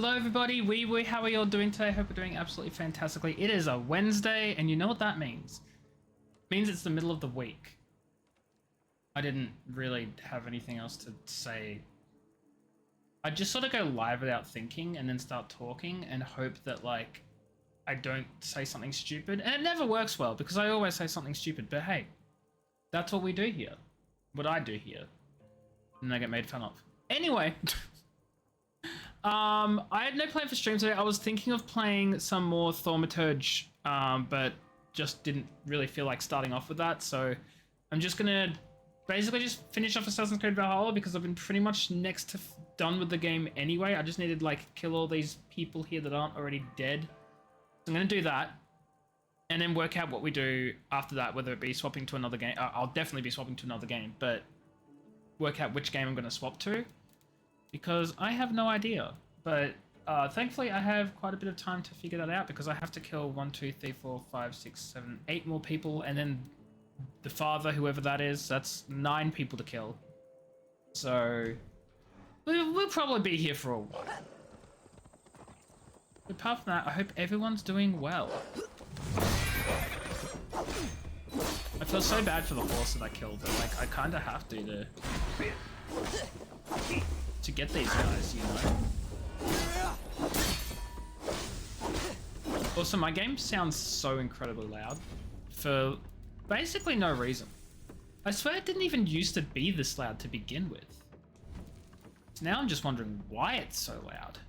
Hello everybody, how are you all doing today? Hope we're doing absolutely fantastically. It is a Wednesday, and you know what that means. It means it's the middle of the week. I didn't really have anything else to say. I just sort of go live without thinking and then start talking and hope that, like, I don't say something stupid. And it never works well because I always say something stupid, but hey, that's what we do here. What I do here. And I get made fun of. Anyway. I had no plan for stream today. I was thinking of playing some more Thaumaturge, but just didn't really feel like starting off with that. So I'm just gonna basically just finish off Assassin's Creed Valhalla because I've been pretty much next to done with the game anyway. I just needed to, like, kill all these people here that aren't already dead. So I'm gonna do that and then work out what we do after that, whether it be swapping to another game. I'll definitely be swapping to another game, but work out which game I'm gonna swap to. Because I have no idea, but thankfully I have quite a bit of time to figure that out because I have to kill 1, 2, 3, 4, 5, 6, 7, 8 more people, and then the father, whoever that is, that's 9 people to kill. So we'll probably be here for a while. But apart from that, I hope everyone's doing well. I feel so bad for the horse that I killed, but like I kind of have to get these guys, you know. Also, my game sounds so incredibly loud for basically no reason. I swear it didn't even used to be this loud to begin with. So now I'm just wondering why it's so loud.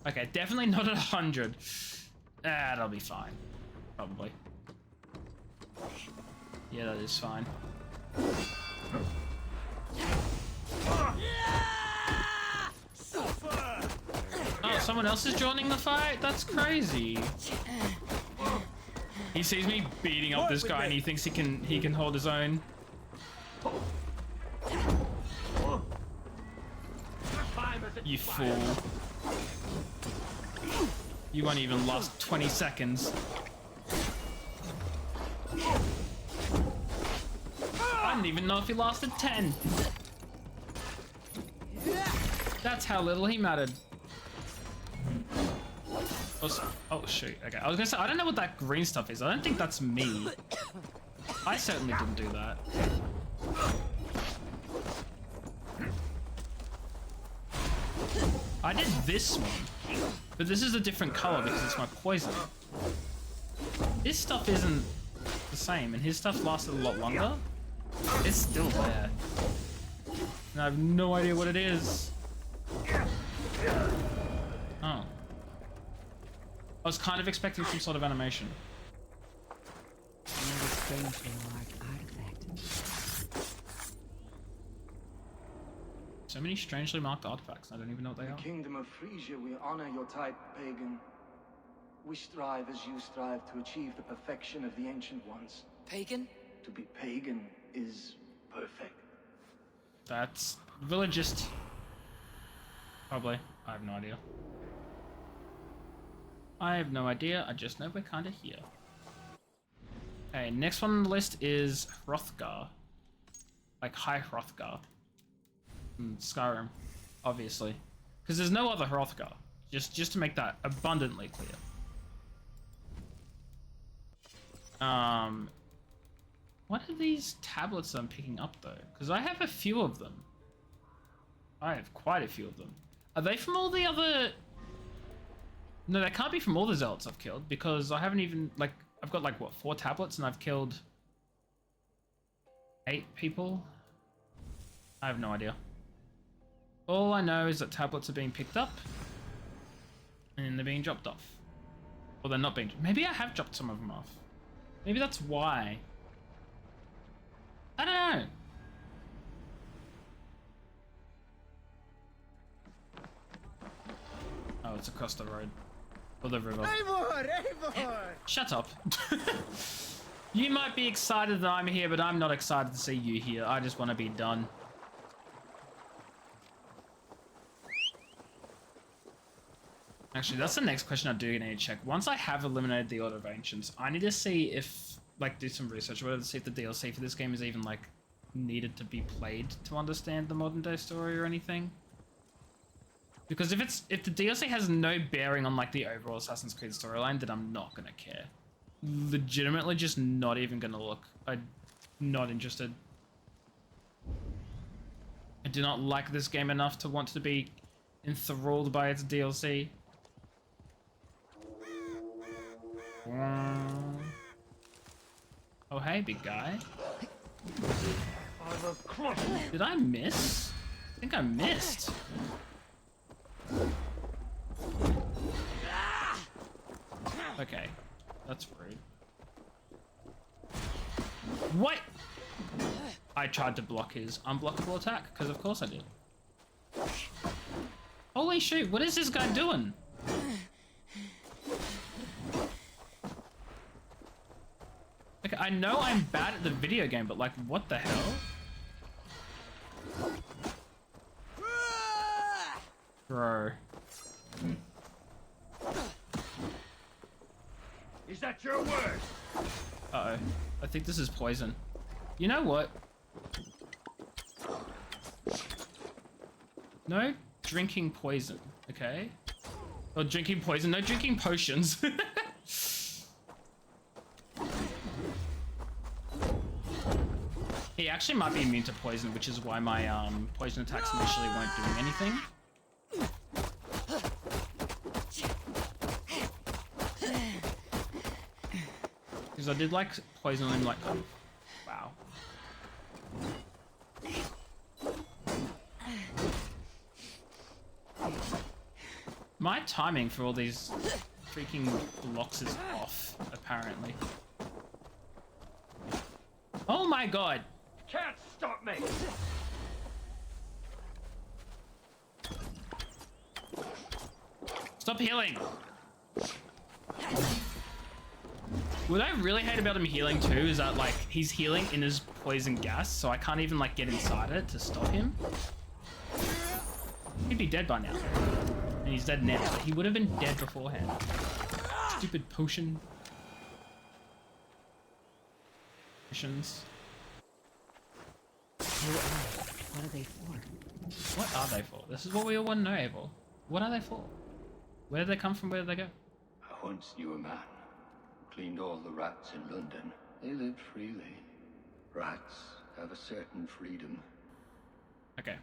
Okay, definitely not at 100. That'll be fine, probably. Yeah, that is fine. Oh, someone else is joining the fight? That's crazy. He sees me beating up this guy and he thinks he can hold his own. You fool. You won't even last 20 seconds. I didn't even know if he lasted 10. That's how little he mattered. Oh shoot, okay. I was gonna say, I don't know what that green stuff is. I don't think that's me. I certainly didn't do that. I did this one, but this is a different color because it's my poison. This stuff isn't the same, and his stuff lasted a lot longer. It's still there. And I have no idea what it is. Oh. I was kind of expecting some sort of animation. So many strangely marked artifacts. I don't even know what they are. In the kingdom of Frisia, we honor your type, pagan. We strive as you strive to achieve the perfection of the ancient ones. Pagan? To be pagan is perfect. That's villagist. Probably. I have no idea. I have no idea. I just know we're kind of here. Okay, next one on the list is Hrothgar. Like High Hrothgar. From Skyrim, obviously. Because there's no other Hrothgar. Just to make that abundantly clear. What are these tablets I'm picking up, though? Because I have a few of them. I have quite a few of them. Are they from all the other... No, they can't be from all the zealots I've killed, because I haven't even, like... I've got, like, what, 4 tablets, and I've killed 8 people? I have no idea. All I know is that tablets are being picked up, and they're being dropped off. Or they're not being... Maybe I have dropped some of them off. Maybe that's why. I don't know. Oh, it's across the road. Or the river. Eivor! Shut up. You might be excited that I'm here, but I'm not excited to see you here. I just want to be done. Actually, that's the next question I do need to check. Once I have eliminated the Order of Ancients, I need to see if, like, do some research, whether to see if the DLC for this game is even, like, needed to be played to understand the modern day story or anything. Because if the DLC has no bearing on like the overall Assassin's Creed storyline, then I'm not gonna care. Legitimately, just not even gonna look. I'm not interested. I do not like this game enough to want to be enthralled by its DLC. Oh hey, big guy. Did I miss? I think I missed. Okay, that's rude. What? I tried to block his unblockable attack, because of course I did. Holy shoot, what is this guy doing? Okay, I know I'm bad at the video game, but like, what the hell? Bro. Is that your word? Uh-oh. I think this is poison. You know what? No drinking poison, okay? Or drinking poison, no drinking potions. He actually might be immune to poison, which is why my poison attacks initially weren't doing anything. Because I did like poison him like, oh, wow. My timing for all these freaking blocks is off, apparently. Oh my god! Can't stop me! Stop healing! What I really hate about him healing too is that like he's healing in his poison gas, so I can't even like get inside it to stop him. He'd be dead by now. And he's dead now, but he would have been dead beforehand. Stupid potion. Potions. What are they for? What are they for? This is what we all want to know, Abel. What are they for? Where did they come from? Where did they go? I once knew a man who cleaned all the rats in London. They lived freely. Rats have a certain freedom. Okay.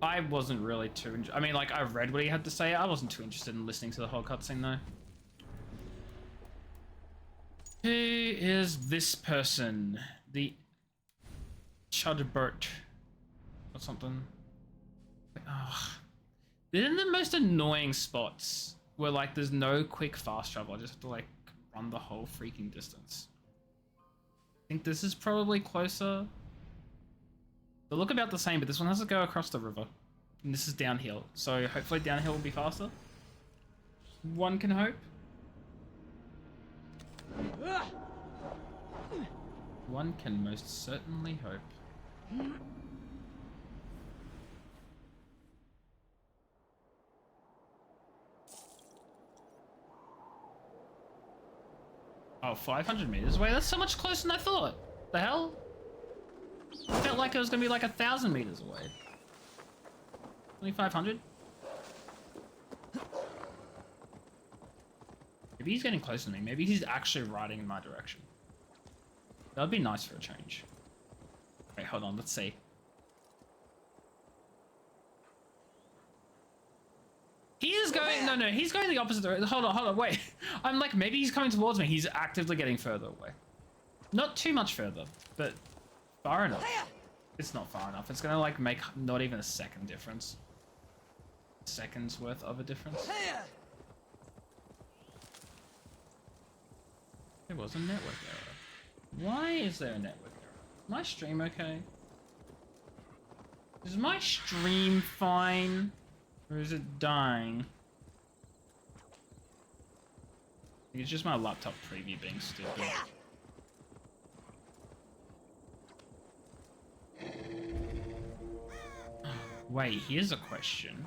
I wasn't really too... I mean, like, I read what he had to say. I wasn't too interested in listening to the whole cutscene, though. Who is this person? The... Chudbert. Or something. Ugh. They're in the most annoying spots. Where, like, there's no quick fast travel. I just have to, like, run the whole freaking distance. I think this is probably closer. They look about the same, but this one has to go across the river. And this is downhill. So hopefully downhill will be faster. One can hope. One can most certainly hope. Oh, 500 meters away? That's so much closer than I thought. The hell? I felt like it was gonna be like 1,000 meters away. Only 500? Maybe he's getting closer to me. Maybe he's actually riding in my direction. That'd be nice for a change. Wait, hold on, let's see. He is going, no, he's going the opposite direction. Hold on, wait. I'm like, maybe he's coming towards me. He's actively getting further away. Not too much further, but far enough. It's not far enough. It's gonna like make not even a second difference. Seconds worth of a difference. There was a network error. Why is there a network error? Is my stream okay? Is my stream fine? Or is it dying? I think it's just my laptop preview being stupid. Wait, here's a question.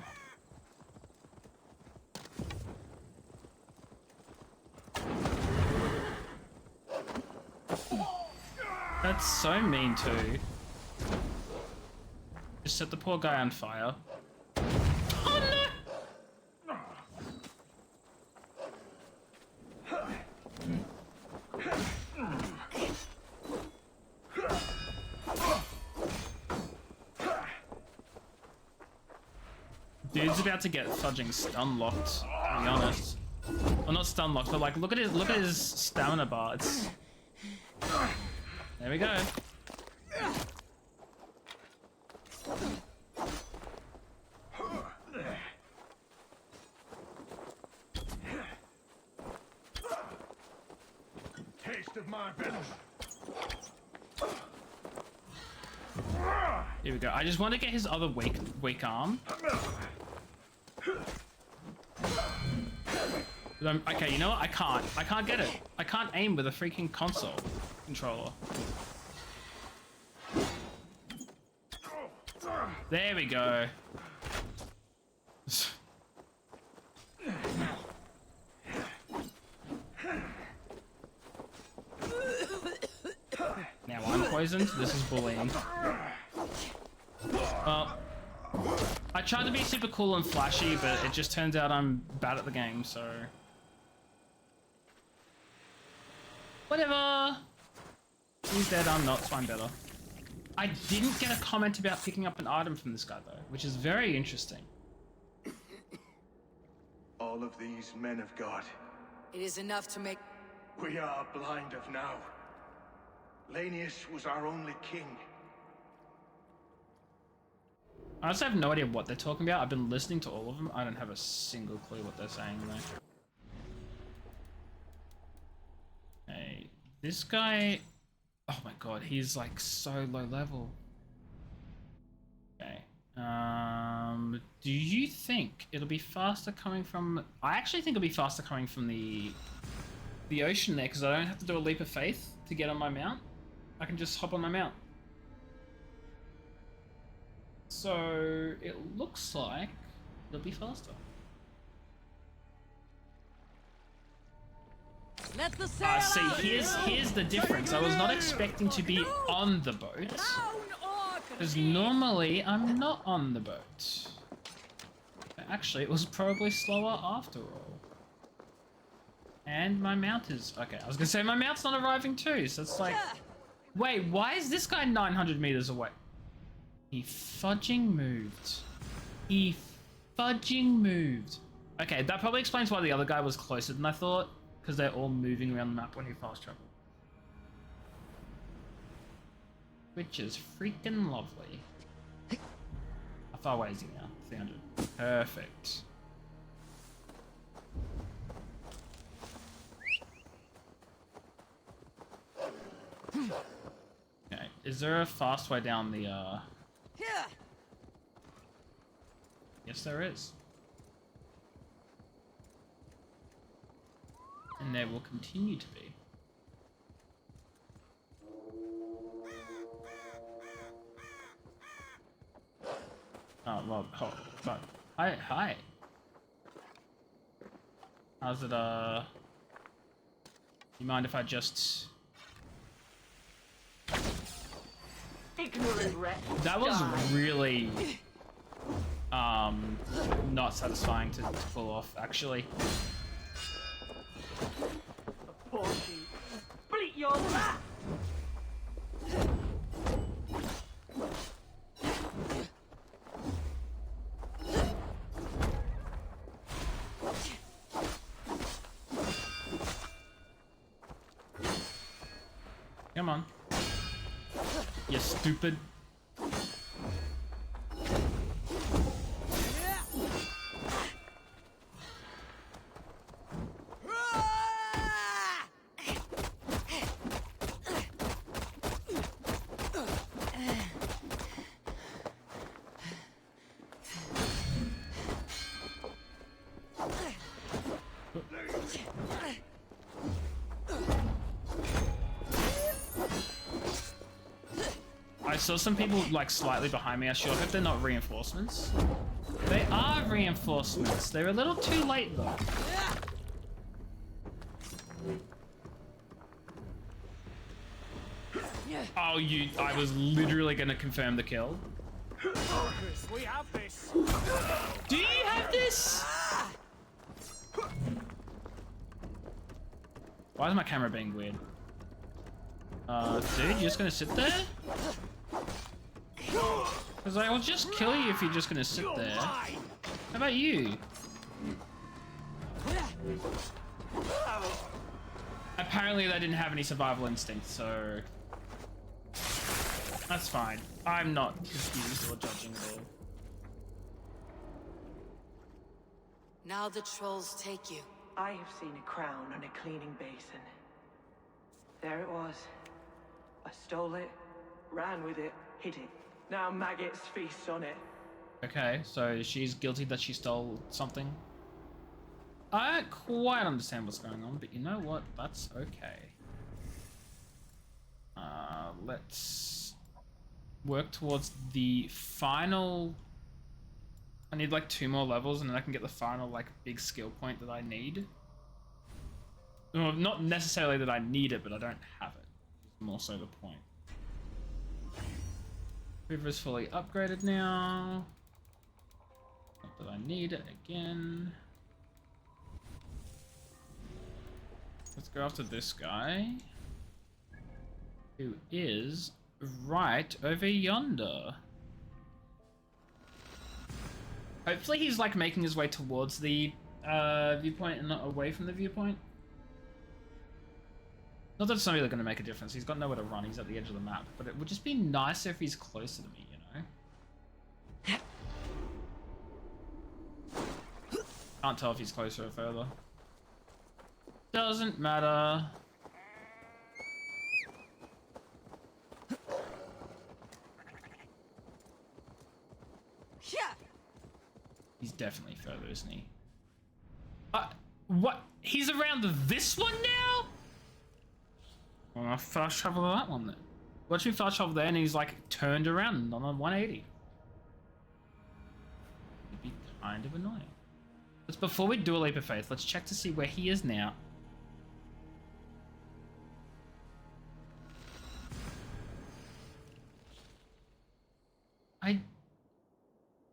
That's so mean too. Just set the poor guy on fire. Oh no! Dude's about to get fudging stun locked, to be honest. Well, not stun locked, but like, look at his stamina bar. It's... There we go. Taste of my venom. Here we go. I just want to get his other weak arm. Okay, you know what? I can't get it. I can't aim with a freaking console controller. There we go. Now I'm poisoned. This is bullying. Well, I tried to be super cool and flashy, but it just turns out I'm bad at the game, so... Whatever! He's dead, I'm not, so I'm better. I didn't get a comment about picking up an item from this guy, though, which is very interesting. All of these men of God, It is enough to make... we are blind of now. Lanius was our only king. I also have no idea what they're talking about. I've been listening to all of them. I don't have a single clue what they're saying, though. Hey, this guy... Oh my god, he's like so low level. Okay. Do you think it'll be faster coming from... I actually think it'll be faster coming from the ocean there, because I don't have to do a leap of faith to get on my mount. I can just hop on my mount. So it looks like it'll be faster. Let the sail See, out. here's the difference. I was not expecting to be on the boat, because normally I'm not on the boat. Actually, it was probably slower after all. And my mount is... Okay, I was gonna say my mount's not arriving too, so it's like... Wait, why is this guy 900 meters away? He fudging moved. He fudging moved. Okay, that probably explains why the other guy was closer than I thought, because they're all moving around the map when you fast travel. Which is freaking lovely. How far away is he now? 300. Perfect. Okay, is there a fast way down the, Yes, there is. And there will continue to be. Oh, well, but hi. How's it, you mind if I just... Ignorant wretch. That was really, not satisfying to pull off, actually. Porky. Bleat your rat. Come on. You stupid. I saw some people like slightly behind me. I sure hope they're not reinforcements. They are reinforcements. They're a little too late though. Oh, I was literally gonna confirm the kill. Focus, we have this. Do you have this? Why is my camera being weird? Dude, you're just gonna sit there? Because I will just kill you if you're just gonna sit there. How about you? Apparently they didn't have any survival instinct, so... That's fine. I'm not confused or judging at all. Now the trolls take you. I have seen a crown on a cleaning basin. There it was. I stole it, ran with it, hid it. Now maggots feast on it. Okay, so she's guilty that she stole something. I don't quite understand what's going on, but you know what? That's okay. Let's work towards the final... I need like 2 more levels and then I can get the final like big skill point that I need. Well, not necessarily that I need it, but I don't have it. It's more so the point. River's fully upgraded now. Not that I need it again. Let's go after this guy, who is right over yonder. Hopefully he's like making his way towards the viewpoint and not away from the viewpoint. Not that it's not really going to make a difference. He's got nowhere to run. He's at the edge of the map. But it would just be nicer if he's closer to me, you know? Can't tell if he's closer or further. Doesn't matter. He's definitely further, isn't he? What? He's around this one now? Well, I'll fast travel to that one then. Watch me fast travel there and he's like turned around on a 180. It'd be kind of annoying. But before we do a leap of faith, let's check to see where he is now.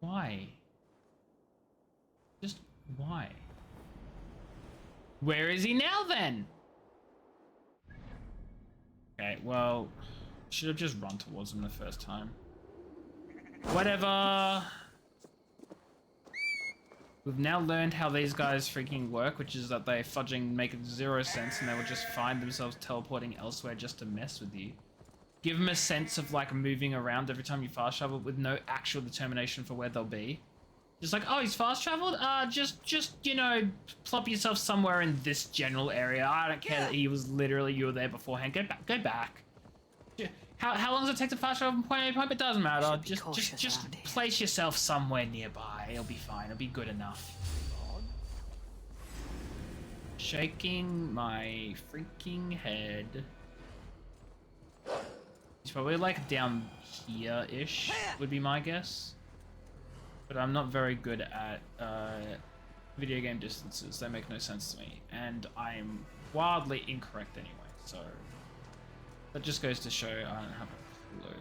Why? Just why? Where is he now then? Okay, well, should have just run towards him the first time. Whatever. We've now learned how these guys freaking work, which is that they fudging make 0 sense and they will just find themselves teleporting elsewhere just to mess with you. Give them a sense of like moving around every time you fast travel with no actual determination for where they'll be. Just like, oh, he's fast traveled? Just, you know, plop yourself somewhere in this general area. I don't care that he was literally, you were there beforehand. Go back. How long does it take to fast travel from point A to point B? It doesn't matter. Just place yourself somewhere nearby. It'll be fine. It'll be good enough. Shaking my freaking head. He's probably like down here-ish, would be my guess. But I'm not very good at video game distances. They make no sense to me. And I'm wildly incorrect anyway, so... That just goes to show I don't have a clue.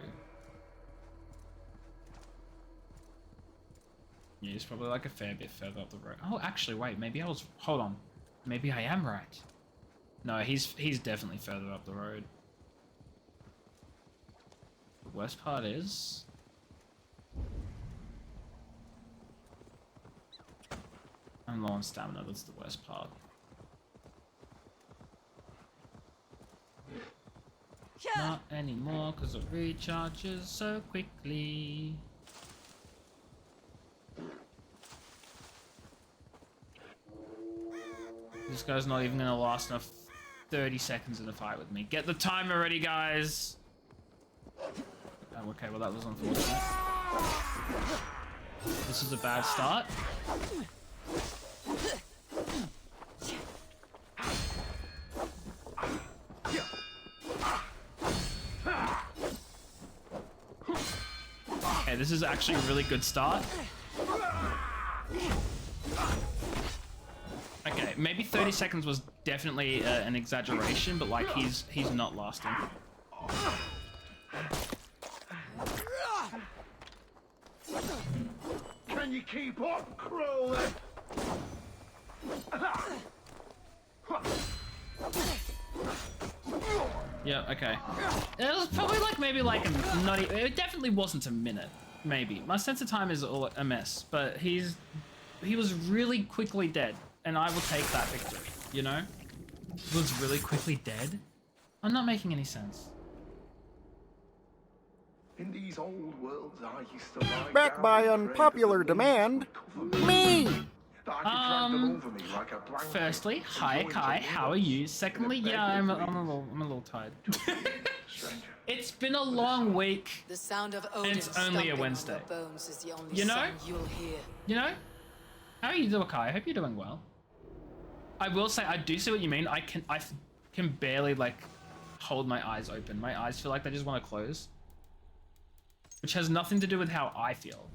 Yeah, he's probably like a fair bit further up the road. Oh, actually, wait, maybe I was... Hold on. Maybe I am right. No, he's definitely further up the road. The worst part is... I'm low on stamina, that's the worst part. Not anymore, because it recharges so quickly. This guy's not even going to last enough 30 seconds in a fight with me. Get the timer ready, guys! Oh, okay, well that was unfortunate. This is a bad start. Okay, this is actually a really good start. Okay, maybe 30 seconds was definitely an exaggeration, but like he's not lasting. Keep on crawling! Yeah, okay. It was probably like maybe like not. It definitely wasn't a minute. Maybe my sense of time is all a mess. But he was really quickly dead, and I will take that victory. You know, he was really quickly dead. I'm not making any sense. In these old worlds, I used to lie Back down by and pray unpopular that the demand, wind would cover me! That I could drag them over me like a blanket Firstly, and hi join Kai, to how are woods you? in a Secondly, bed yeah, of I'm a leaves. little tired. Stranger. It's been a long week. The sound of Odin it's only a stomping on Wednesday. your bones is the only You know? sound you'll hear. You know? How are you doing, Kai? I hope you're doing well. I will say, I do see what you mean. I can barely, like, hold my eyes open. My eyes feel like they just want to close. Which has nothing to do with how I feel.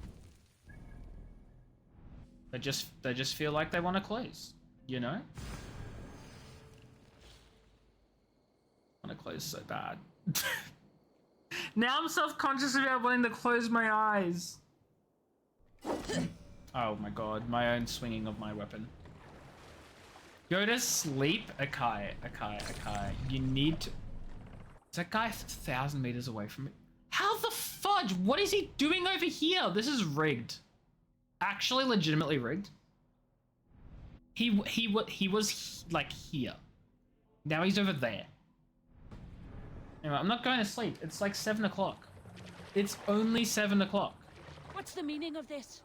They just feel like they want to close. You know? I want to close so bad. Now I'm self-conscious about wanting to close my eyes. Oh my god, my own swinging of my weapon. Go to sleep, Akai. You need to... Is that guy 1,000 meters away from me? How the fudge? What is he doing over here? This is rigged. Actually, legitimately rigged. He was like here. Now he's over there. Anyway, I'm not going to sleep. It's like 7 o'clock. It's only 7 o'clock. What's the meaning of this?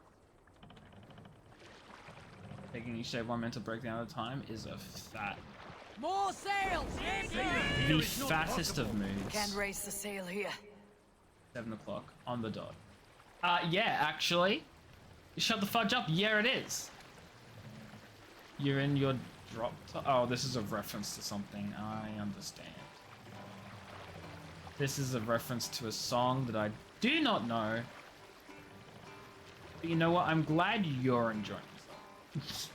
Taking each day one mental breakdown at a time is a fat... More sails! The fattest of moods. Can't raise the sail here. 7 o'clock on the dot. Yeah, actually. Shut the fudge up. Yeah, it is. You're in your drop... Oh, this is a reference to something. I understand. This is a reference to a song that I do not know. But you know what? I'm glad you're enjoying yourself.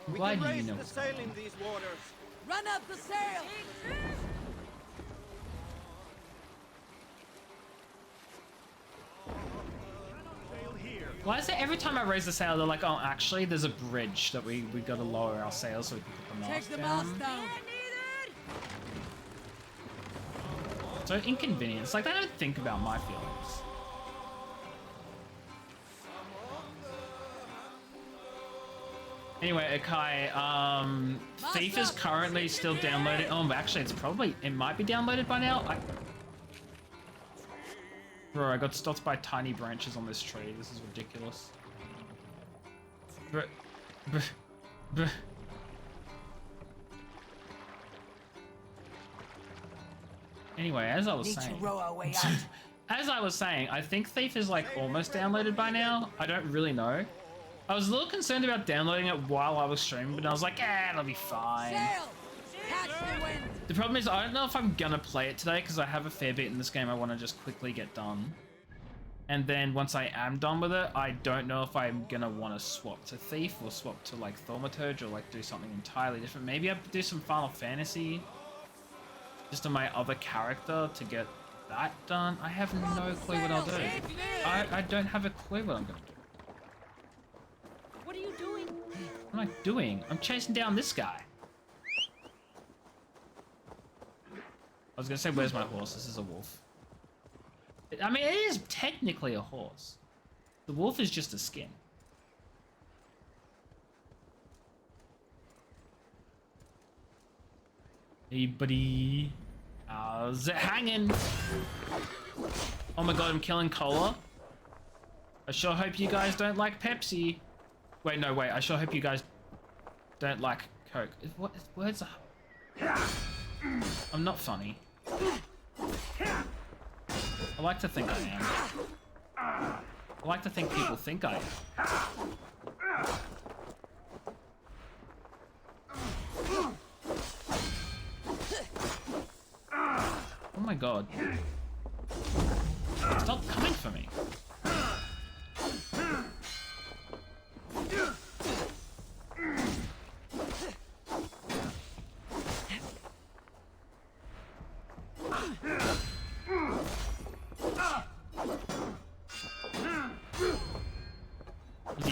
I'm glad you know what's going on. these waters. Run up the sail! Why is it every time I raise the sail, they're like, oh, actually, there's a bridge that we gotta lower our sails so we can put the Take mast the down. mast down! So inconvenient. It's like they don't think about my feelings. Anyway, Akai, Thief is currently still downloading. Oh, but actually, it might be downloaded by now. Bro, I got stopped by tiny branches on this tree. This is ridiculous. Bruh. Anyway, as I was Need to saying, row our way out. as I was saying, I think Thief is like almost downloaded by now. I don't really know. I was a little concerned about downloading it while I was streaming, but I was like, it'll be fine. Sail! Catch the wind! The problem is I don't know if I'm gonna play it today because I have a fair bit in this game I want to just quickly get done. And then once I am done with it, I don't know if I'm gonna want to swap to Thief or swap to like Thaumaturge or like do something entirely different. Maybe I'll do some Final Fantasy just on my other character to get that done. I have no clue what I'll do. I don't have a clue what I'm gonna do. What are you doing? What am I doing? I'm chasing down this guy. I was gonna say, where's my horse? This is a wolf. I mean, it is technically a horse. The wolf is just a skin. Hey, buddy. How's it hanging? Oh my god, I'm killing Cola. I sure hope you guys don't like Pepsi. Wait, no, wait. I sure hope you guys don't like Coke. What words are... I'm not funny. I like to think I am. I like to think people think I am. Oh my god. Stop coming for me.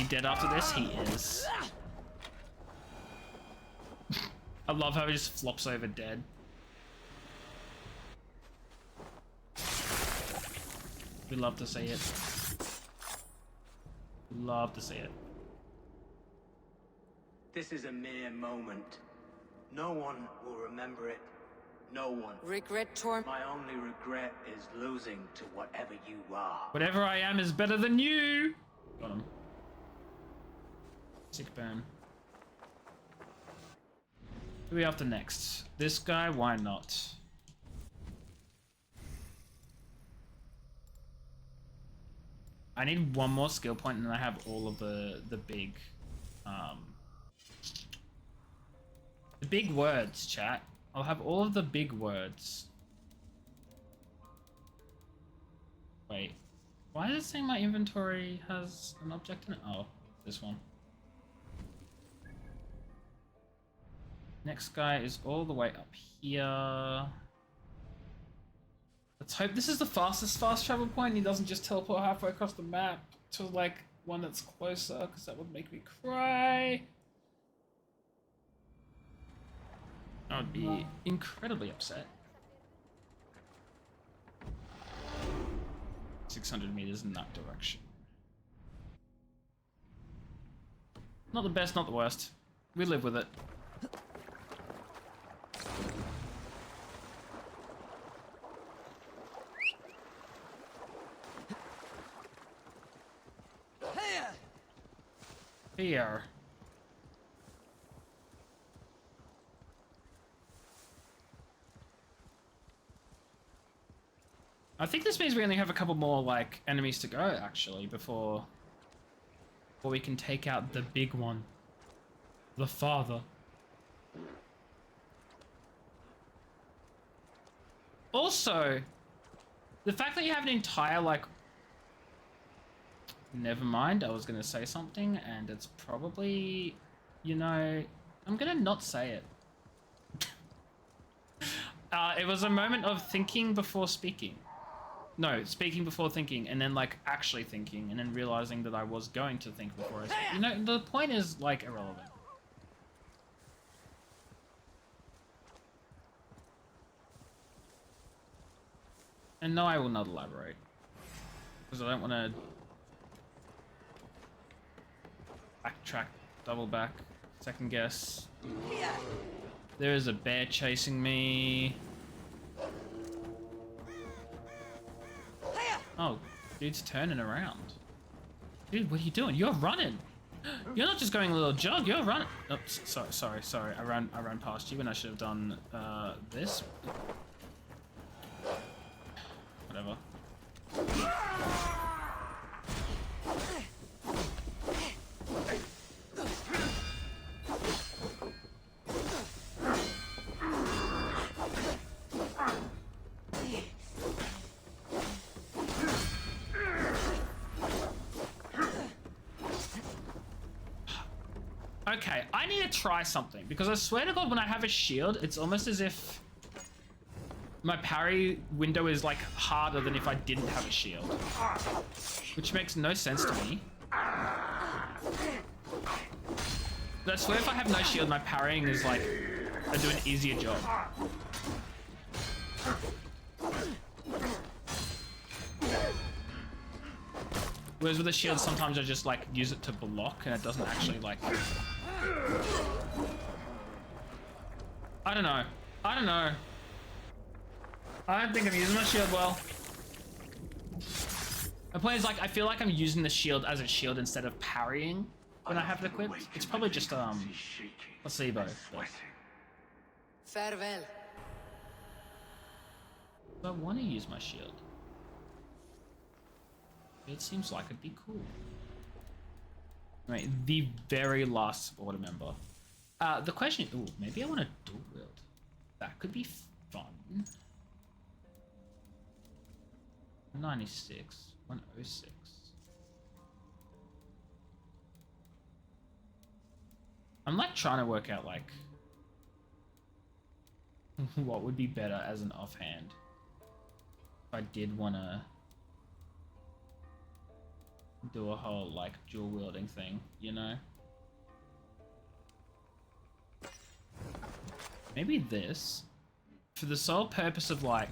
dead after this? He is. I love how he just flops over dead. We love to see it. Love to see it. This is a mere moment. No one will remember it. No one. Regret Torm. My only regret is losing to whatever you are. Whatever I am is better than you! Got him. Sick burn. Who are we after next? This guy? Why not? I need one more skill point and then I have all of the big words, chat. I'll have all of the big words. Wait, why is it saying my inventory has an object in it? Oh, this one. Next guy is all the way up here. Let's hope this is the fastest fast travel point and he doesn't just teleport halfway across the map to like one that's closer, because that would make me cry. I would be incredibly upset. 600 meters in that direction. Not the best, not the worst. We live with it. Here. I think this means we only have a couple more like enemies to go actually before we can take out the big one. The father. Also, the fact that you have an entire like never mind, I was gonna say something and it's probably, you know, I'm gonna not say it. It was a moment of thinking before speaking. No, speaking before thinking and then like actually thinking and then realizing that I was going to think before I said. You know, the point is like irrelevant. And no, I will not elaborate. Because I don't want to backtrack, double back, second guess. There is a bear chasing me. Oh, dude's turning around. Dude, what are you doing? You're running. You're not just going a little jog. You're running. Oops, sorry. I ran past you when I should have done this. Whatever. Okay, I need to try something because I swear to God, when I have a shield, it's almost as if my parry window is like harder than if I didn't have a shield, which makes no sense to me. But I swear if I have no shield, my parrying is like, I do an easier job. Whereas with a shield, sometimes I just like use it to block and it doesn't actually like... I don't know. I don't think I'm using my shield well. The point is like, I feel like I'm using the shield as a shield instead of parrying when I have it equipped. It's probably just, placebo. But... Farewell. I want to use my shield. It seems like it'd be cool. Right, the very last order member. The question, ooh, maybe I want to dual wield. That could be fun. 96, 106. I'm like trying to work out like what would be better as an offhand if I did want to do a whole like dual wielding thing, you know? Maybe this, for the sole purpose of like,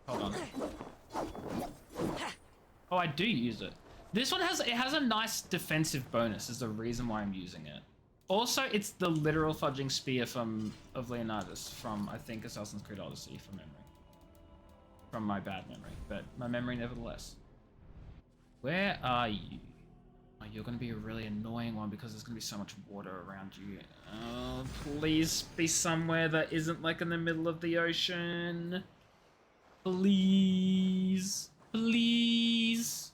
hold on. Oh, I do use it. This one has a nice defensive bonus is the reason why I'm using it. Also, it's the literal fudging spear of Leonidas from, I think, Assassin's Creed Odyssey from memory. From my bad memory, but my memory nevertheless. Where are you? Oh, you're gonna be a really annoying one because there's gonna be so much water around you. Oh, please be somewhere that isn't like in the middle of the ocean. Please. Please.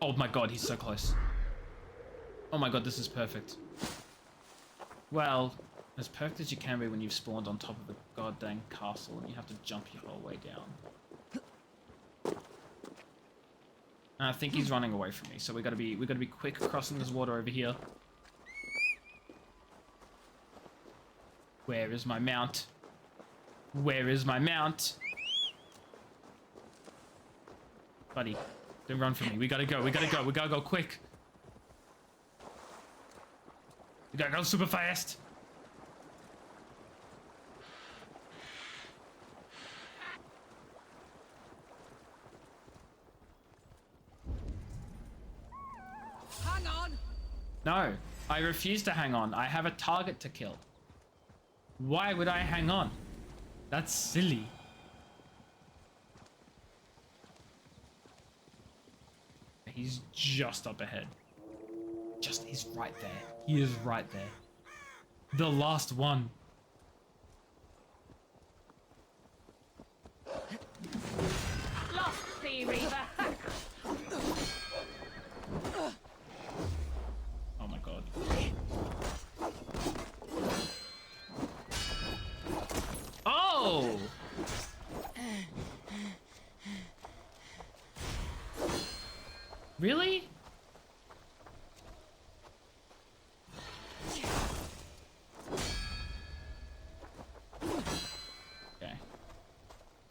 Oh my god, he's so close. Oh my god, this is perfect. Well, as perfect as you can be when you've spawned on top of a goddamn castle and you have to jump your whole way down. And I think he's running away from me, so we gotta be quick crossing this water over here. Where is my mount? Where is my mount? Buddy, don't run from me. We gotta go, we gotta go, we gotta go quick. We gotta go super fast. Hang on! No, I refuse to hang on. I have a target to kill. Why would I hang on? That's silly. He's just up ahead. He's right there. He is right there. The last one. Lost Sea Reaver. Oh my god. Oh! Really? Okay.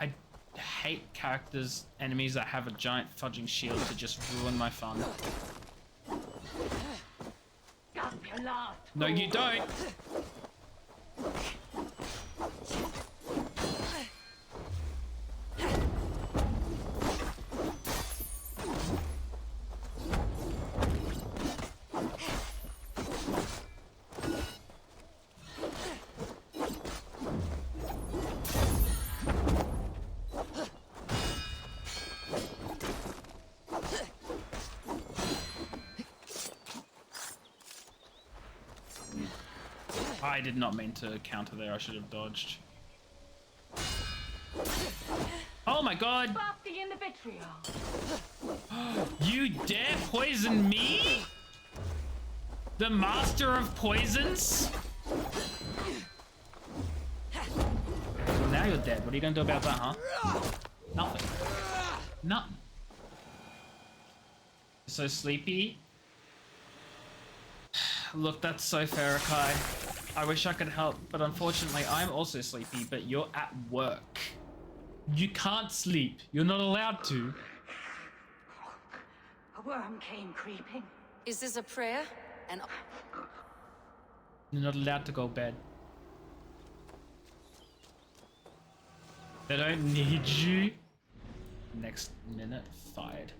I hate enemies that have a giant fudging shield to just ruin my fun. No, you don't! I did not mean to counter there. I should have dodged. Oh my god! Blasting in the vitriol. You dare poison me? The master of poisons? Well, now you're dead. What are you gonna do about that, huh? Nothing. Nothing. So sleepy. Look, that's so Farrakhan. I wish I could help, but unfortunately I'm also sleepy, but you're at work. You can't sleep. You're not allowed to. A worm came creeping. Is this a prayer? And You're not allowed to go to bed. They don't need you. Next minute, fired.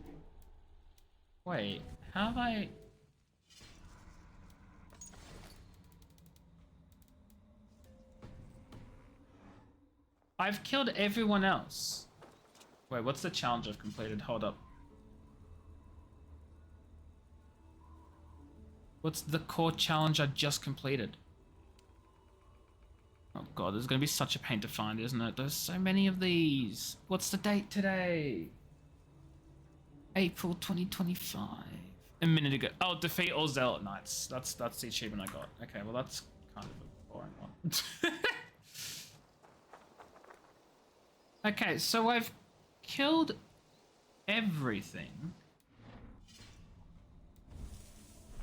Wait, how have I... I've killed everyone else. Wait, what's the challenge I've completed? Hold up. What's the core challenge I just completed? Oh god, there's gonna be such a pain to find, isn't it? There's so many of these. What's the date today? April 2025. A minute ago. Oh, defeat all Zealot Knights. That's the achievement I got. Okay, well that's kind of a boring one. Okay, so I've killed everything.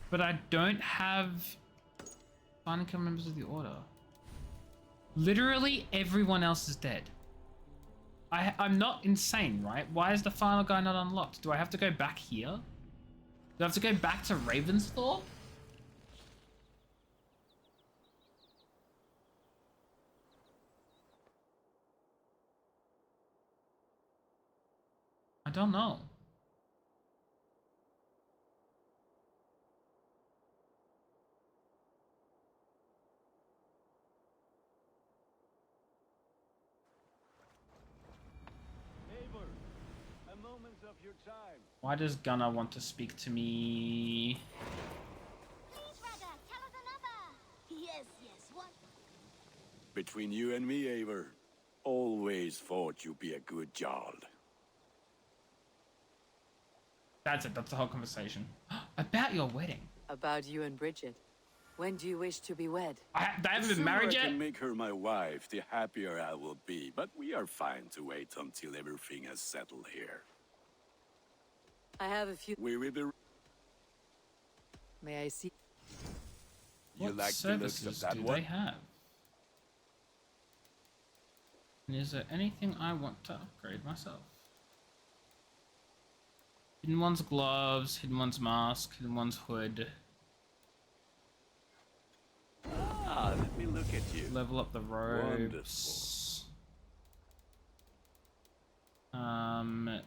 But I don't have final kill members of the Order. Literally everyone else is dead. I'm not insane, right? Why is the final guy not unlocked? Do I have to go back here? Do I have to go back to Ravensthorpe? I don't know. Why does Gunnar want to speak to me? Please, brother, tell us another. Yes, what? Between you and me, Eivor, always thought you'd be a good Jarl. That's it, that's the whole conversation. About your wedding. About you and Bridget. When do you wish to be wed? They haven't The been married sooner I yet? can make her my wife, the happier I will be. But we are fine to wait until everything has settled here. I have a few. We will be... May I see? You What like the looks services of that do one? they have? And is there anything I want to upgrade myself? Hidden One's gloves, Hidden One's mask, Hidden One's hood. Ah, let me look at you. Level up the robes. Hidden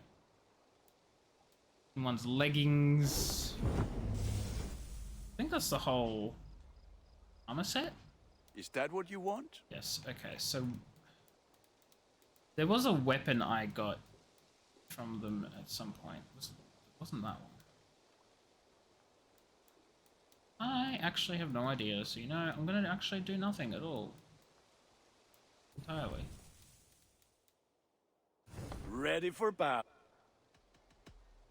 One's leggings. I think that's the whole armor set. Is that what you want? Yes, okay, so there was a weapon I got from them at some point. Wasn't that one? I actually have no idea, so you know, I'm gonna actually do nothing at all. Entirely. Ready for battle.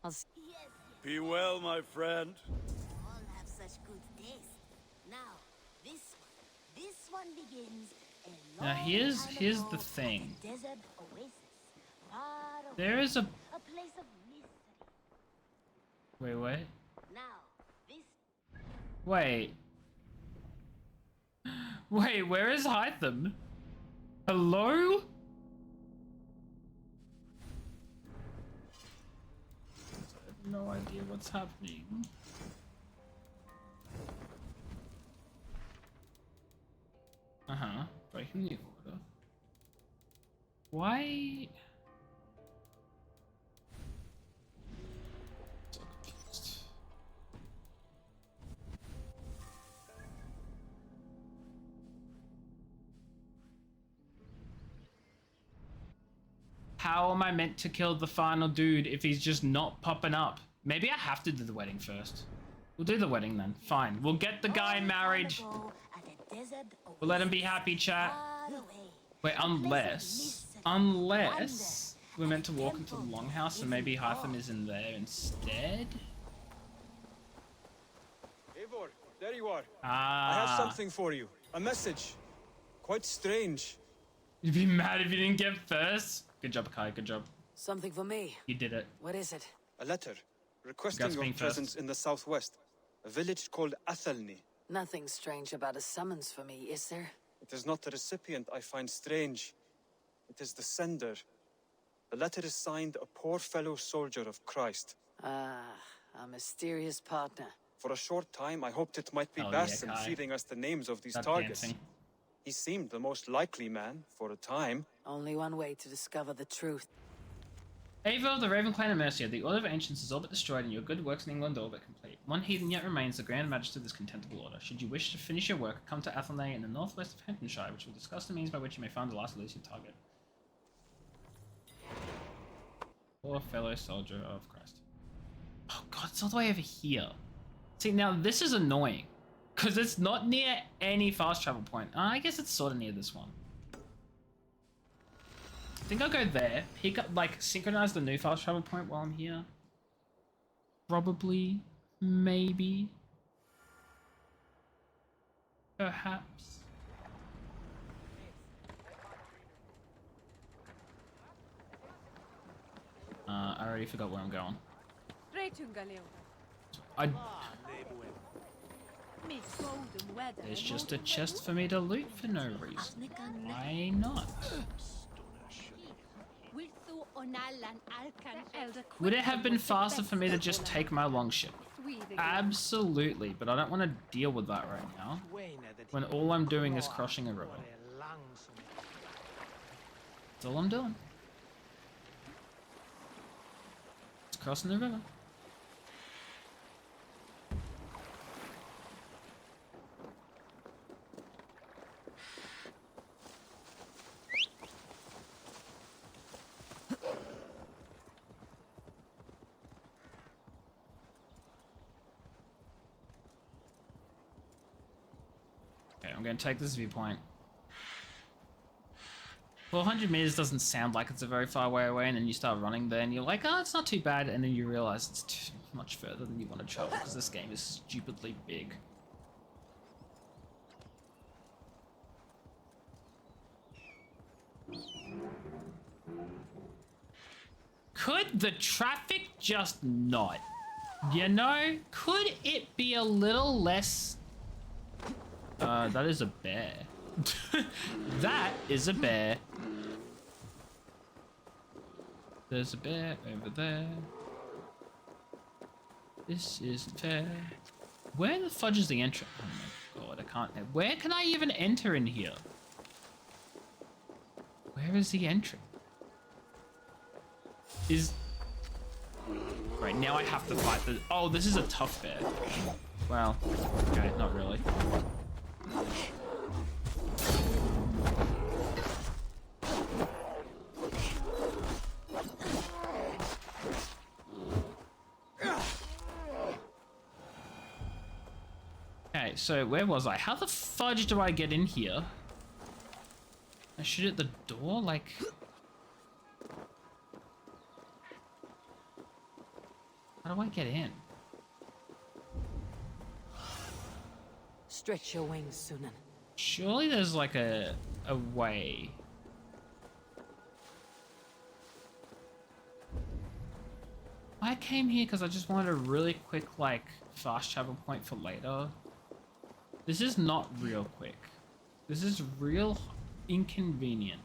Yes, Be well, my friend. all have such good taste. Now, this one begins a Now long here's time the ago thing. at a desert oasis, far away, There is a a place of mystery. wait. Now, this Wait. Wait, where is Hytham? Hello? I have no idea what's happening. Breaking the order. Why? So confused. How am I meant to kill the final dude if he's just not popping up? Maybe I have to do the wedding first. We'll do the wedding then. Fine. We'll get the guy married. We'll let him be happy, chat. Wait, unless we're meant to walk into the longhouse and maybe Hytham is in there instead? Eivor, there you are. Ah. I have something for you. A message. Quite strange. You'd be mad if you didn't get first. Good job, Kai. Good job. Something for me. You did it. What is it? A letter requesting Guts your being presence in the southwest. A village called Athelney. Nothing strange about a summons for me, is there? It is not the recipient I find strange. It is the sender. The letter is signed a poor fellow soldier of Christ. Ah, a mysterious partner. For a short time, I hoped it might be Oh, Basim yeah, Kai. feeding us the names of these That targets. dancing. He seemed the most likely man, for a time. Only one way to discover the truth. Eivor, the Raven Clan of Mercia, the Order of Ancients is all but destroyed and your good works in England all but complete. One heathen yet remains, the Grand Majesty of this contemptible order. Should you wish to finish your work, come to Athelney in the northwest of Hamptonshire, which will discuss the means by which you may find the last elusive target. Poor fellow soldier of Christ. Oh god, it's all the way over here. See, now this is annoying. Because it's not near any fast travel point. I guess it's sort of near this one. I think I'll go there, pick up, like, synchronize the new fast travel point while I'm here. Probably. Maybe. Perhaps. I already forgot where I'm going. I... There's just a chest for me to loot for no reason. Why not? Would it have been faster for me to just take my longship? Absolutely, but I don't want to deal with that right now, when all I'm doing is crossing a river. That's all I'm doing. It's crossing the river. Okay, I'm going to take this viewpoint. 400 meters doesn't sound like it's a very far way away, and then you start running there and you're like, oh, it's not too bad, and then you realize it's too much further than you want to travel because this game is stupidly big. Could the traffic just not? You know, could it be a little less... that is a bear. That is a bear. There's a bear over there. This isn't fair. Where the fudge is the entrance? Oh my god, I can't... Where can I even enter in here? Where is the entrance? Right, now I have to fight the... Oh, this is a tough bear. Well, okay, not really. Okay, so where was I? How the fudge do I get in here? I shoot at the door? Like... How do I get in? Stretch your wings, Sunan. Surely there's like a way. I came here because I just wanted a really quick, like, fast travel point for later. This is not real quick. This is real inconvenient.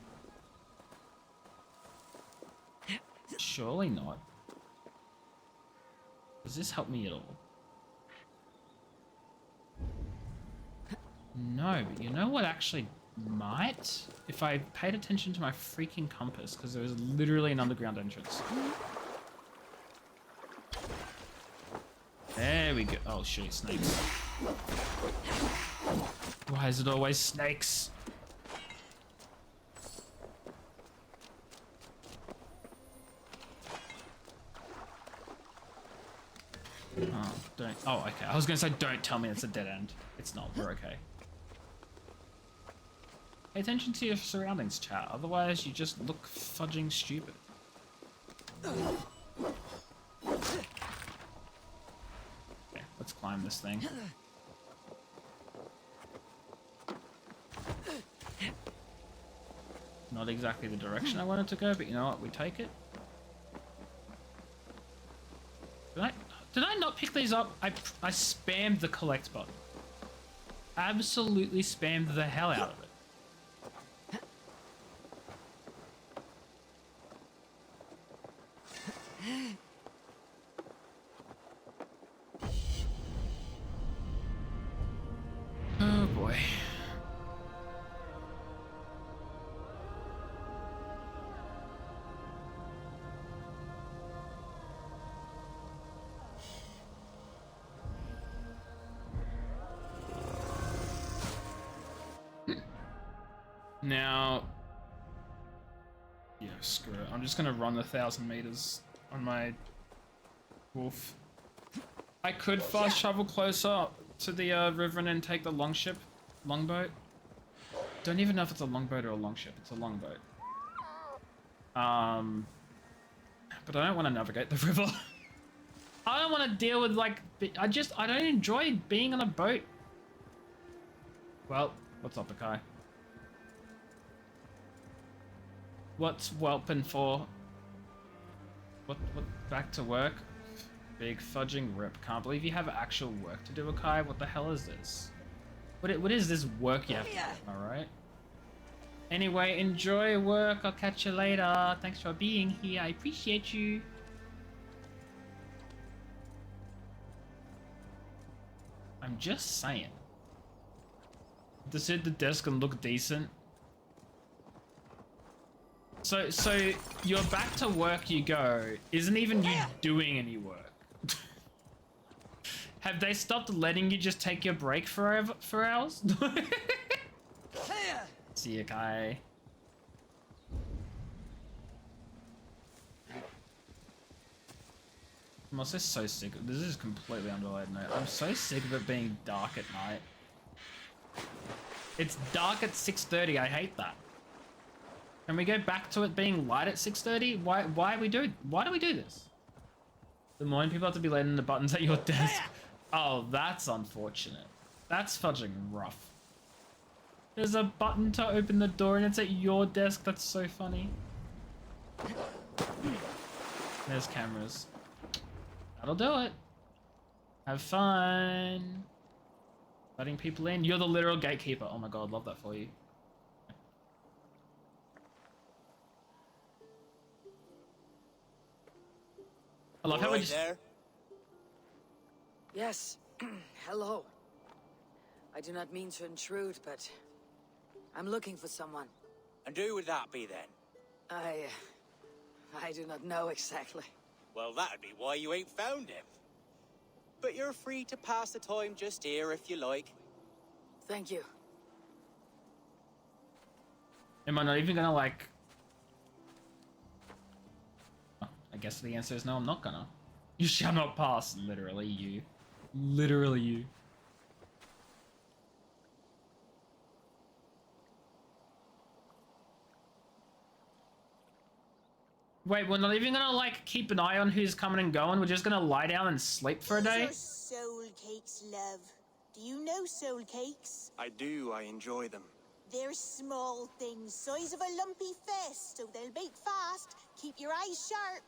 Surely not. Does this help me at all? No, but you know what actually might? If I paid attention to my freaking compass, because there was literally an underground entrance. There we go. Oh shit, snakes. Why is it always snakes? Oh, don't. Oh, okay. I was gonna say, don't tell me it's a dead end. It's not. We're okay. Pay attention to your surroundings, chat. Otherwise, you just look fudging stupid. Okay, let's climb this thing. Not exactly the direction I wanted to go, but you know what? We take it. Did I not pick these up? I spammed the collect button. Absolutely spammed the hell out of it. Oh boy. Now, yeah, screw it. I'm just gonna run 1,000 meters on my wolf. I could fast travel closer to the river and then take the longboat. Don't even know if it's a longboat or a longship. It's a longboat. But I don't want to navigate the river. I don't want to deal with like. I don't enjoy being on a boat. Well, what's up, Akai? What's whelping for? What, back to work? Big fudging rip. Can't believe you have actual work to do, Akai. What the hell is this? What is this work you have to do? Alright. Anyway, enjoy work. I'll catch you later. Thanks for being here. I appreciate you. I'm just saying. Does the desk can look decent? So you're back to work you go. Isn't even you doing any work? Have they stopped letting you just take your break for hours? See you, Kai. I'm also so sick. This is completely unrelated note. I'm so sick of it being dark at night. It's dark at 6:30. I hate that. Can we go back to it being light at 6:30? Why do we do this? The morning people have to be letting the buttons at your desk. Oh, that's unfortunate. That's fudging rough. There's a button to open the door and it's at your desk. That's so funny. There's cameras. That'll do it. Have fun. Letting people in. You're the literal gatekeeper. Oh my god, love that for you. I love how we just... there? Yes. Hello. I do not mean to intrude, but I'm looking for someone. And who would that be then? I do not know exactly. Well, that'd be why you ain't found him. But you're free to pass the time just here if you like. Thank you. Am I not even gonna like... Oh, I guess the answer is no, I'm not gonna. You shall not pass. Literally you. Literally you. Wait, we're not even gonna like keep an eye on who's coming and going. We're just gonna lie down and sleep for a day. These are soul cakes, love. Do you know soul cakes? I do, I enjoy them. They're small things, size of a lumpy fist, so they'll bake fast. Keep your eyes sharp.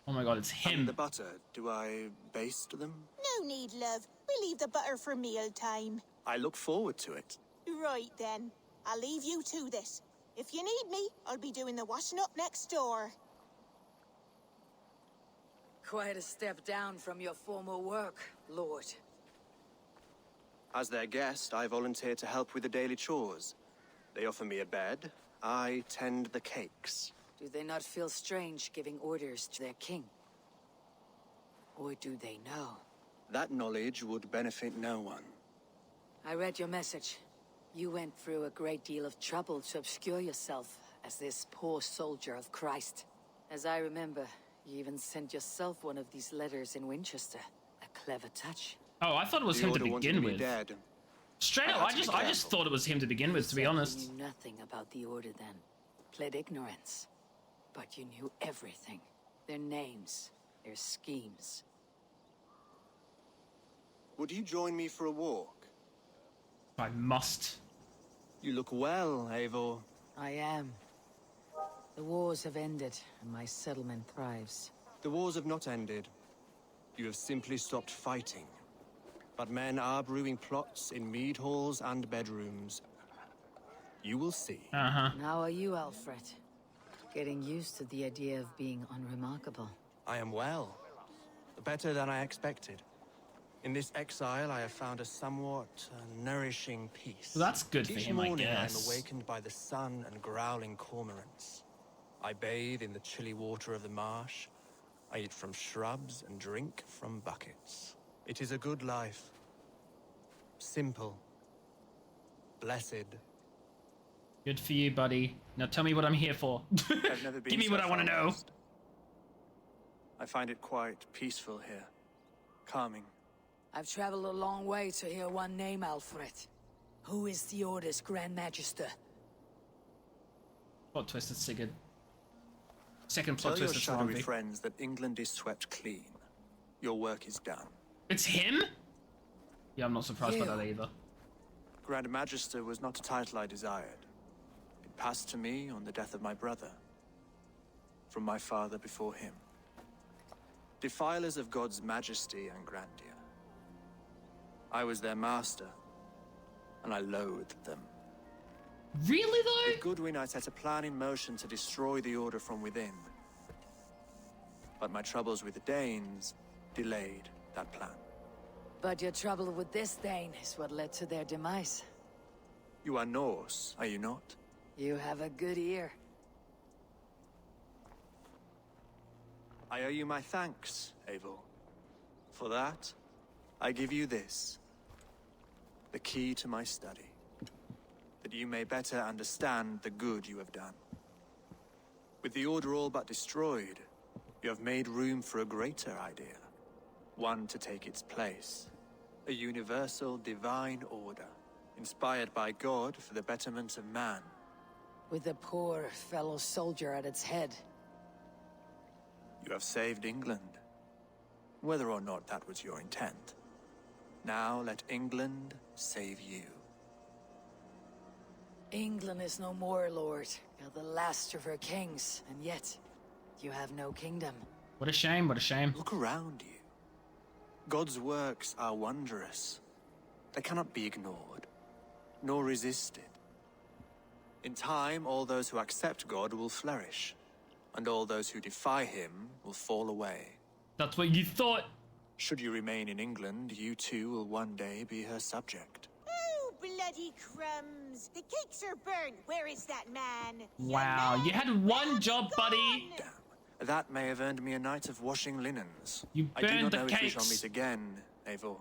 Oh my god, it's him. And the butter, do I baste them? No need, love. We'll leave the butter for meal time. I look forward to it. Right then. I'll leave you to this. If you need me, I'll be doing the washing up next door. Quite a step down from your former work, Lord. As their guest, I volunteer to help with the daily chores. They offer me a bed. I tend the cakes. Do they not feel strange giving orders to their king? Or do they know? That knowledge would benefit no one. I read your message. You went through a great deal of trouble to obscure yourself as this poor soldier of Christ. As I remember, you even sent yourself one of these letters in Winchester. A clever touch. Oh, I thought it was him to begin with. Dead. Straight up, I just thought it was him to begin with, to be honest. You knew nothing about the Order then. Pled ignorance. But you knew everything. Their names, their schemes. Would you join me for a walk? I must. You look well, Eivor. I am. The wars have ended, and my settlement thrives. The wars have not ended. You have simply stopped fighting. But men are brewing plots in mead halls and bedrooms. You will see. How are you, Alfred? Getting used to the idea of being unremarkable. I am well. Better than I expected. In this exile, I have found a somewhat nourishing peace. Well, that's good for him, I morning, guess. I'm awakened by the sun and growling cormorants. I bathe in the chilly water of the marsh. I eat from shrubs and drink from buckets. It is a good life. Simple. Blessed. Good for you, buddy. Now tell me what I'm here for. I've never been Give me so what I want to far know. west. I find it quite peaceful here. Calming. I've traveled a long way to hear one name, Alfred. Who is the Order's Grand Magister? Plot twisted, Sigurd. Second Tell plot your twist is shadowy Romby. friends that England is swept clean. Your work is done. It's him? Yeah, I'm not surprised by You. that either. Grand Magister was not a title I desired. It passed to me on the death of my brother. From my father before him. defilers of God's majesty and grandeur. I was their master, and I loathed them. Really though? With Goodwin, I set a plan in motion to destroy the Order from within. But my troubles with the Danes delayed that plan. But your trouble with this Dane is what led to their demise. You are Norse, are you not? You have a good ear. I owe you my thanks, Eivor. For that, I give you this. The key to my study. That you may better understand the good you have done. With the Order all but destroyed, you have made room for a greater idea. One to take its place. A universal divine order, inspired by God for the betterment of man. With a poor fellow soldier at its head. You have saved England, whether or not that was your intent. Now let England save you. England is no more, Lord. You're the last of her kings, and yet you have no kingdom. What a shame, what a shame. Look around you. God's works are wondrous. They cannot be ignored, nor resisted. In time, all those who accept God will flourish, and all those who defy him will fall away. That's what you thought. Should you remain in England, you too will one day be her subject. Oh, bloody crumbs! The cakes are burnt. Where is that man? Wow, you had one job, buddy. Damn. That may have earned me a night of washing linens. You I do burned not the know if we shall cakes. meet again, Eivor.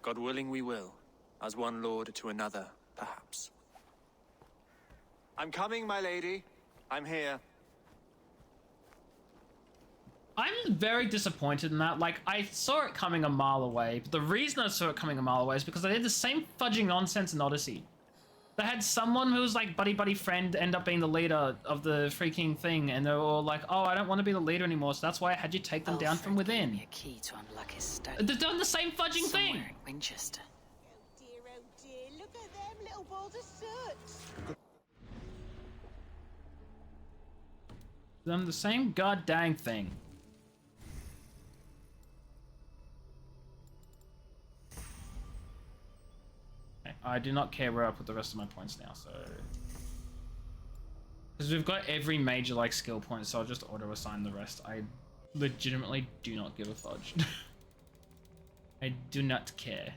God willing, we will. As one lord to another, perhaps. I'm coming, my lady. I'm here. I'm very disappointed in that. Like, I saw it coming a mile away, but the reason I saw it coming a mile away is because they did the same fudging nonsense in Odyssey. They had someone who was like buddy friend end up being the leader of the freaking thing, and they were all like, oh, I don't want to be the leader anymore, so that's why I had you take them down from within. A key to unlock his study. They've done the same fudging thing. Somewhere in Winchester. Oh dear, look at them little balls of soot. Done the same goddamn thing. I do not care where I put the rest of my points now, so... Because we've got every major, like, skill point, so I'll just auto-assign the rest. I legitimately do not give a fudge. I do not care.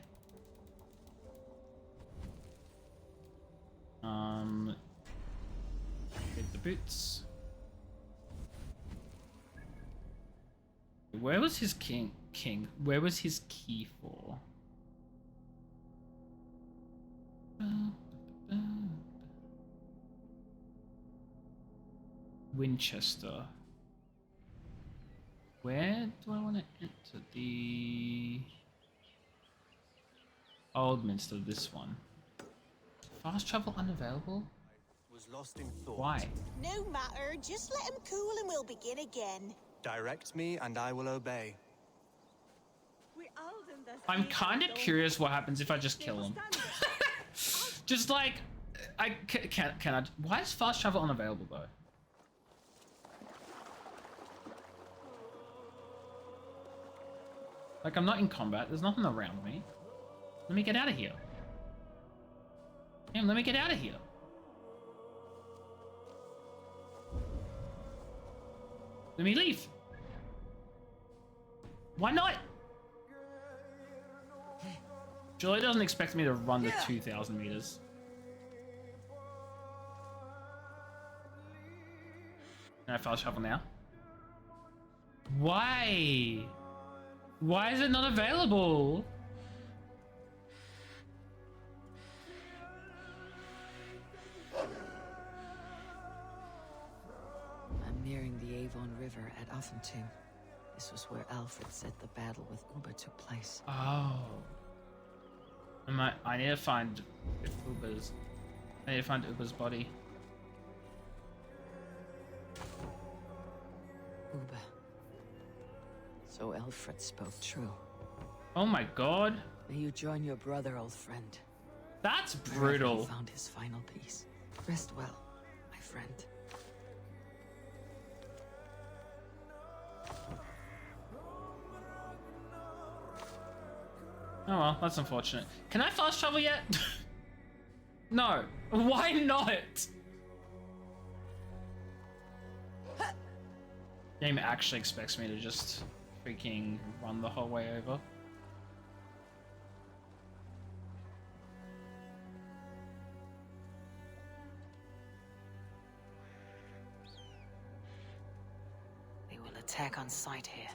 Get the boots. Where was his king? Where was his key for? Winchester. Where do I want to enter? The Oldminster, this one. Fast travel unavailable? Was lost in thought. Why? No matter, just let him cool and we'll begin again. Direct me and I will obey. I'm kind of curious what happens if I just kill him. Just like, can I? Why is fast travel unavailable though? Like, I'm not in combat. There's nothing around me. Let me get out of here. Damn, let me get out of here. Let me leave. Why not? Surely doesn't expect me to run the 2,000 meters. Can I fast travel now? Why? Why is it not available? I'm nearing the Avon River at Offenton. This was where Alfred said the battle with Ubba took place. Oh. I need to find Ubba's. I need to find Ubba's body. Ubba. So Alfred spoke true. Oh my god. May you join your brother, old friend. That's Wherever brutal. he found his final peace. Rest well, my friend. Oh well, that's unfortunate. Can I fast travel yet? No. Why not? Game actually expects me to just freaking run the whole way over. They will attack on sight here.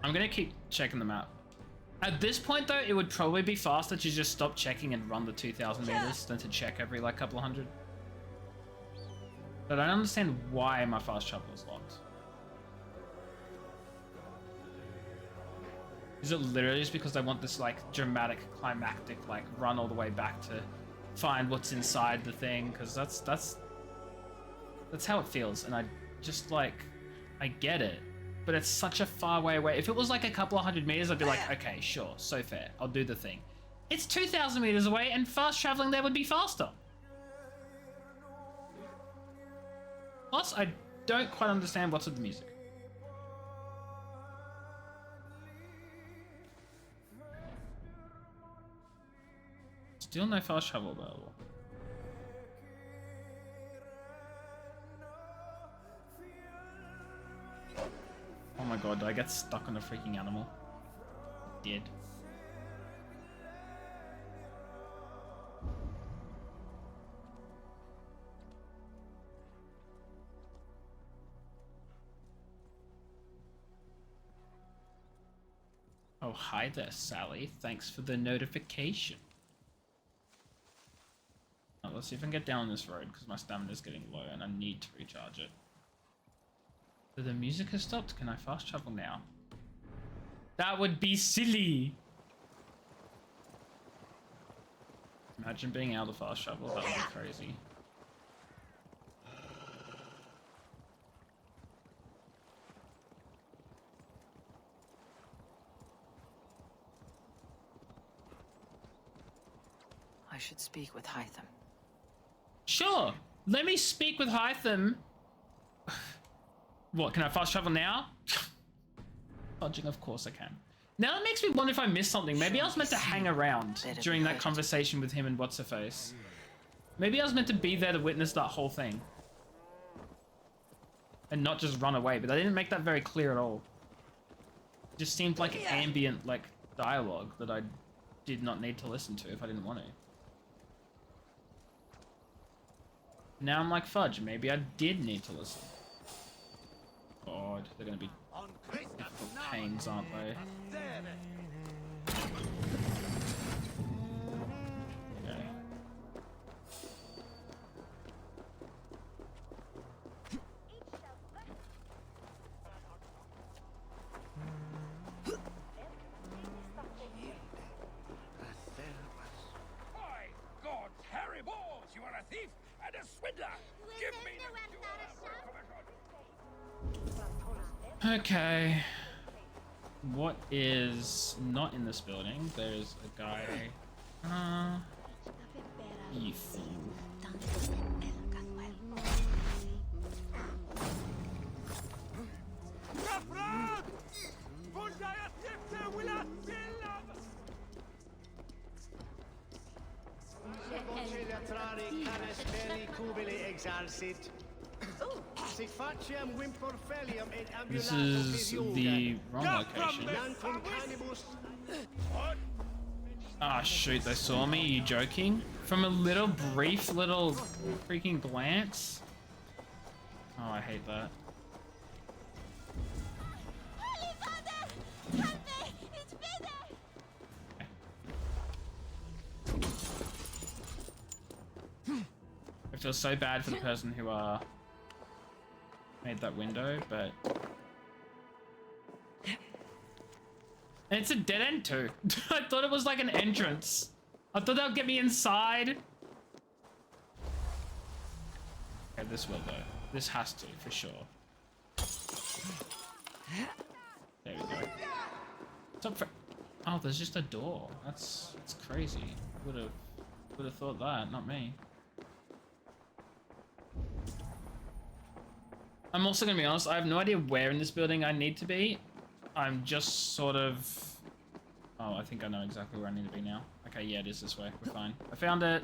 I'm gonna keep checking the map. At this point though, it would probably be faster to just stop checking and run the 2,000 meters than to check every like couple of hundred. But I don't understand why my fast travel is locked. Is it literally just because I want this like dramatic, climactic like run all the way back to find what's inside the thing? Because that's how it feels, and I just like I get it. But it's such a far way away. If it was like a couple of hundred meters, I'd be like, okay, sure, so fair. I'll do the thing. It's 2,000 meters away, and fast traveling there would be faster. Plus, I don't quite understand what's with the music. Still no fast travel available. Oh my god, did I get stuck on a freaking animal? I did. Oh, hi there, Sally. Thanks for the notification. Now, let's see if I can get down this road, because my stamina is getting low and I need to recharge it. So the music has stopped. Can I fast travel now? That would be silly. Imagine being able to fast travel. That would be crazy. I should speak with Hytham. Sure. Let me speak with Hytham. What, can I fast travel now? Fudging, of course I can. Now it makes me wonder if I missed something. Maybe I was meant to hang around during that conversation with him and What's-Her-Face. Maybe I was meant to be there to witness that whole thing. And not just run away, but I didn't make that very clear at all. It just seemed like ambient, like, dialogue that I did not need to listen to if I didn't want to. Now I'm like, fudge, maybe I did need to listen. God, they're gonna be difficult pains, aren't they? Okay. By God, Harry Balls, you are a thief and a swindler! Give me Okay. What is not in this building? There's a guy. You fool. This is the wrong location. Ah, shoot, they saw me? Are you joking? From a little brief little freaking glance? Oh, I hate that. I feel so bad for the person who made that window, but and it's a dead end too. I thought it was like an entrance. I thought that would get me inside. Okay, this will though. This has to for sure. There we go. What's up for? Oh, there's just a door. That's crazy. Would have thought that, not me. I'm also gonna be honest, I have no idea where in this building I need to be. I'm just sort of... Oh, I think I know exactly where I need to be now. Okay, yeah, it is this way. We're fine. I found it.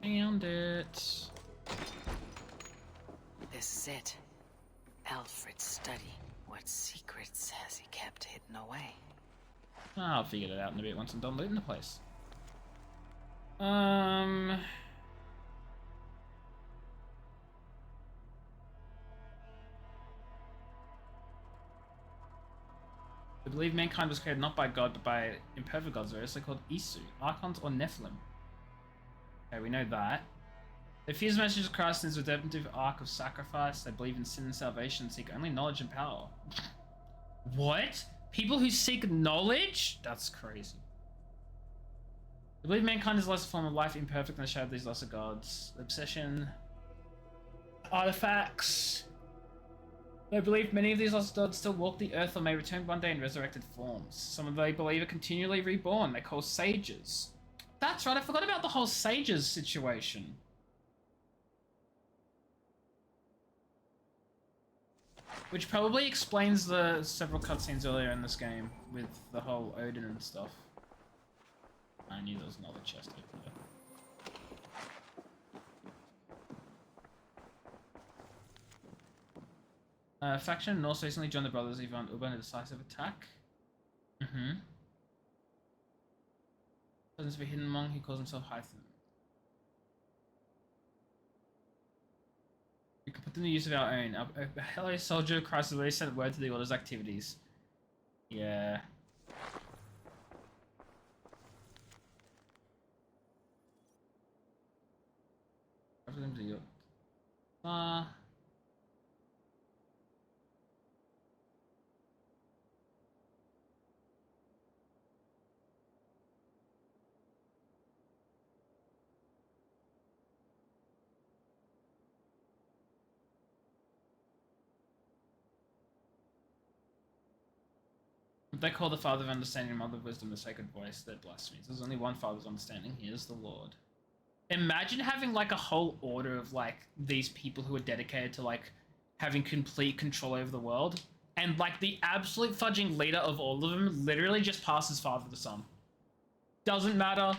Found it. This is it. Alfred's study. What secrets has he kept hidden away? I'll figure it out in a bit once I'm done looting the place. They believe mankind was created not by God, but by imperfect gods, variously called Isu, Archons, or Nephilim. Okay, we know that. They fuse the message of Christ in his redemptive arc of sacrifice. They believe in sin and salvation, seek only knowledge and power. What? People who seek knowledge? That's crazy. They believe mankind is a lesser form of life, imperfect in the shadow of these lesser gods. The obsession, artifacts. They believe many of these lost gods still walk the earth or may return one day in resurrected forms. Some of they believe are continually reborn. They call sages. That's right, I forgot about the whole sages situation. Which probably explains the several cutscenes earlier in this game with the whole Odin and stuff. I knew there was another chest over there. Faction Norse recently joined the brothers Ivan Urban in a decisive attack. Happens to be hidden among, he calls himself Hytham. We can put them to use of our own. Hello soldier, Christ has already sent word to the order's activities. Yeah. They call the Father of Understanding and Mother of Wisdom the Sacred Voice. They're blasphemies. There's only one Father of Understanding. He is the Lord. Imagine having like a whole order of like these people who are dedicated to like having complete control over the world, and like the absolute fudging leader of all of them literally just passes Father to Son. Doesn't matter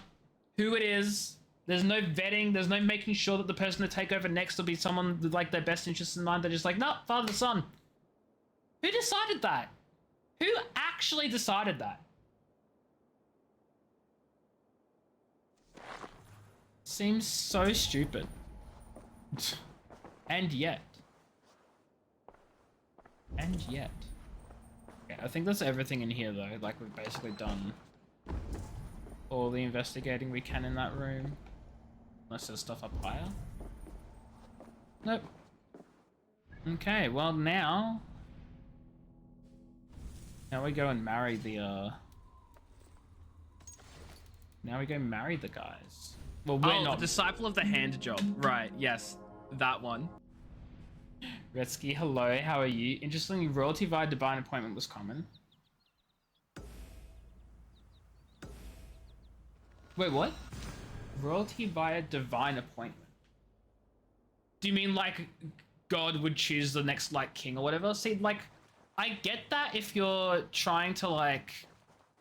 who it is. There's no vetting. There's no making sure that the person to take over next will be someone with like their best interests in mind. They're just like, nah, Father to Son. Who decided that? Who actually decided that? Seems so stupid. And yet. Okay, I think that's everything in here though. Like we've basically done all the investigating we can in that room. Unless there's stuff up higher. Nope. Okay, well now we go and marry the now we go marry the guys. Well, we're not. The Disciple of the Hand Job. Right, yes. That one. Retsky, hello, how are you? Interestingly, royalty via divine appointment was common. Wait, what? Royalty via divine appointment. Do you mean like God would choose the next like king or whatever? See, like, I get that if you're trying to like,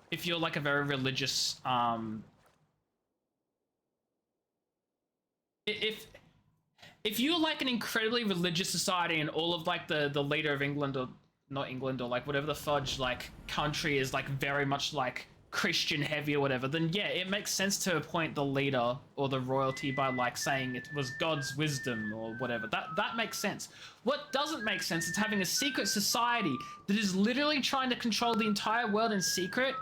if you're like a very religious, if you're like an incredibly religious society and all of like the leader of England, or not England, or like whatever the fudge like country is like very much like Christian heavy or whatever, then yeah, it makes sense to appoint the leader or the royalty by like saying it was God's wisdom or whatever. That makes sense. What doesn't make sense is having a secret society that is literally trying to control the entire world in secret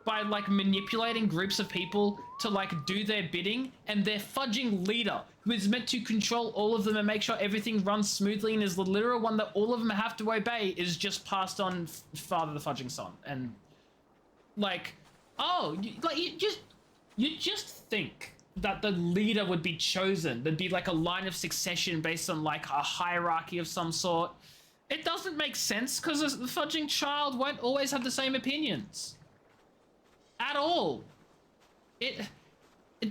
by like manipulating groups of people to like do their bidding, and their fudging leader, who is meant to control all of them and make sure everything runs smoothly and is the literal one that all of them have to obey, is just passed on Father the fudging Son. And like, oh, you just think that the leader would be chosen. There'd be like a line of succession based on like a hierarchy of some sort. It doesn't make sense because the fudging child won't always have the same opinions. At all.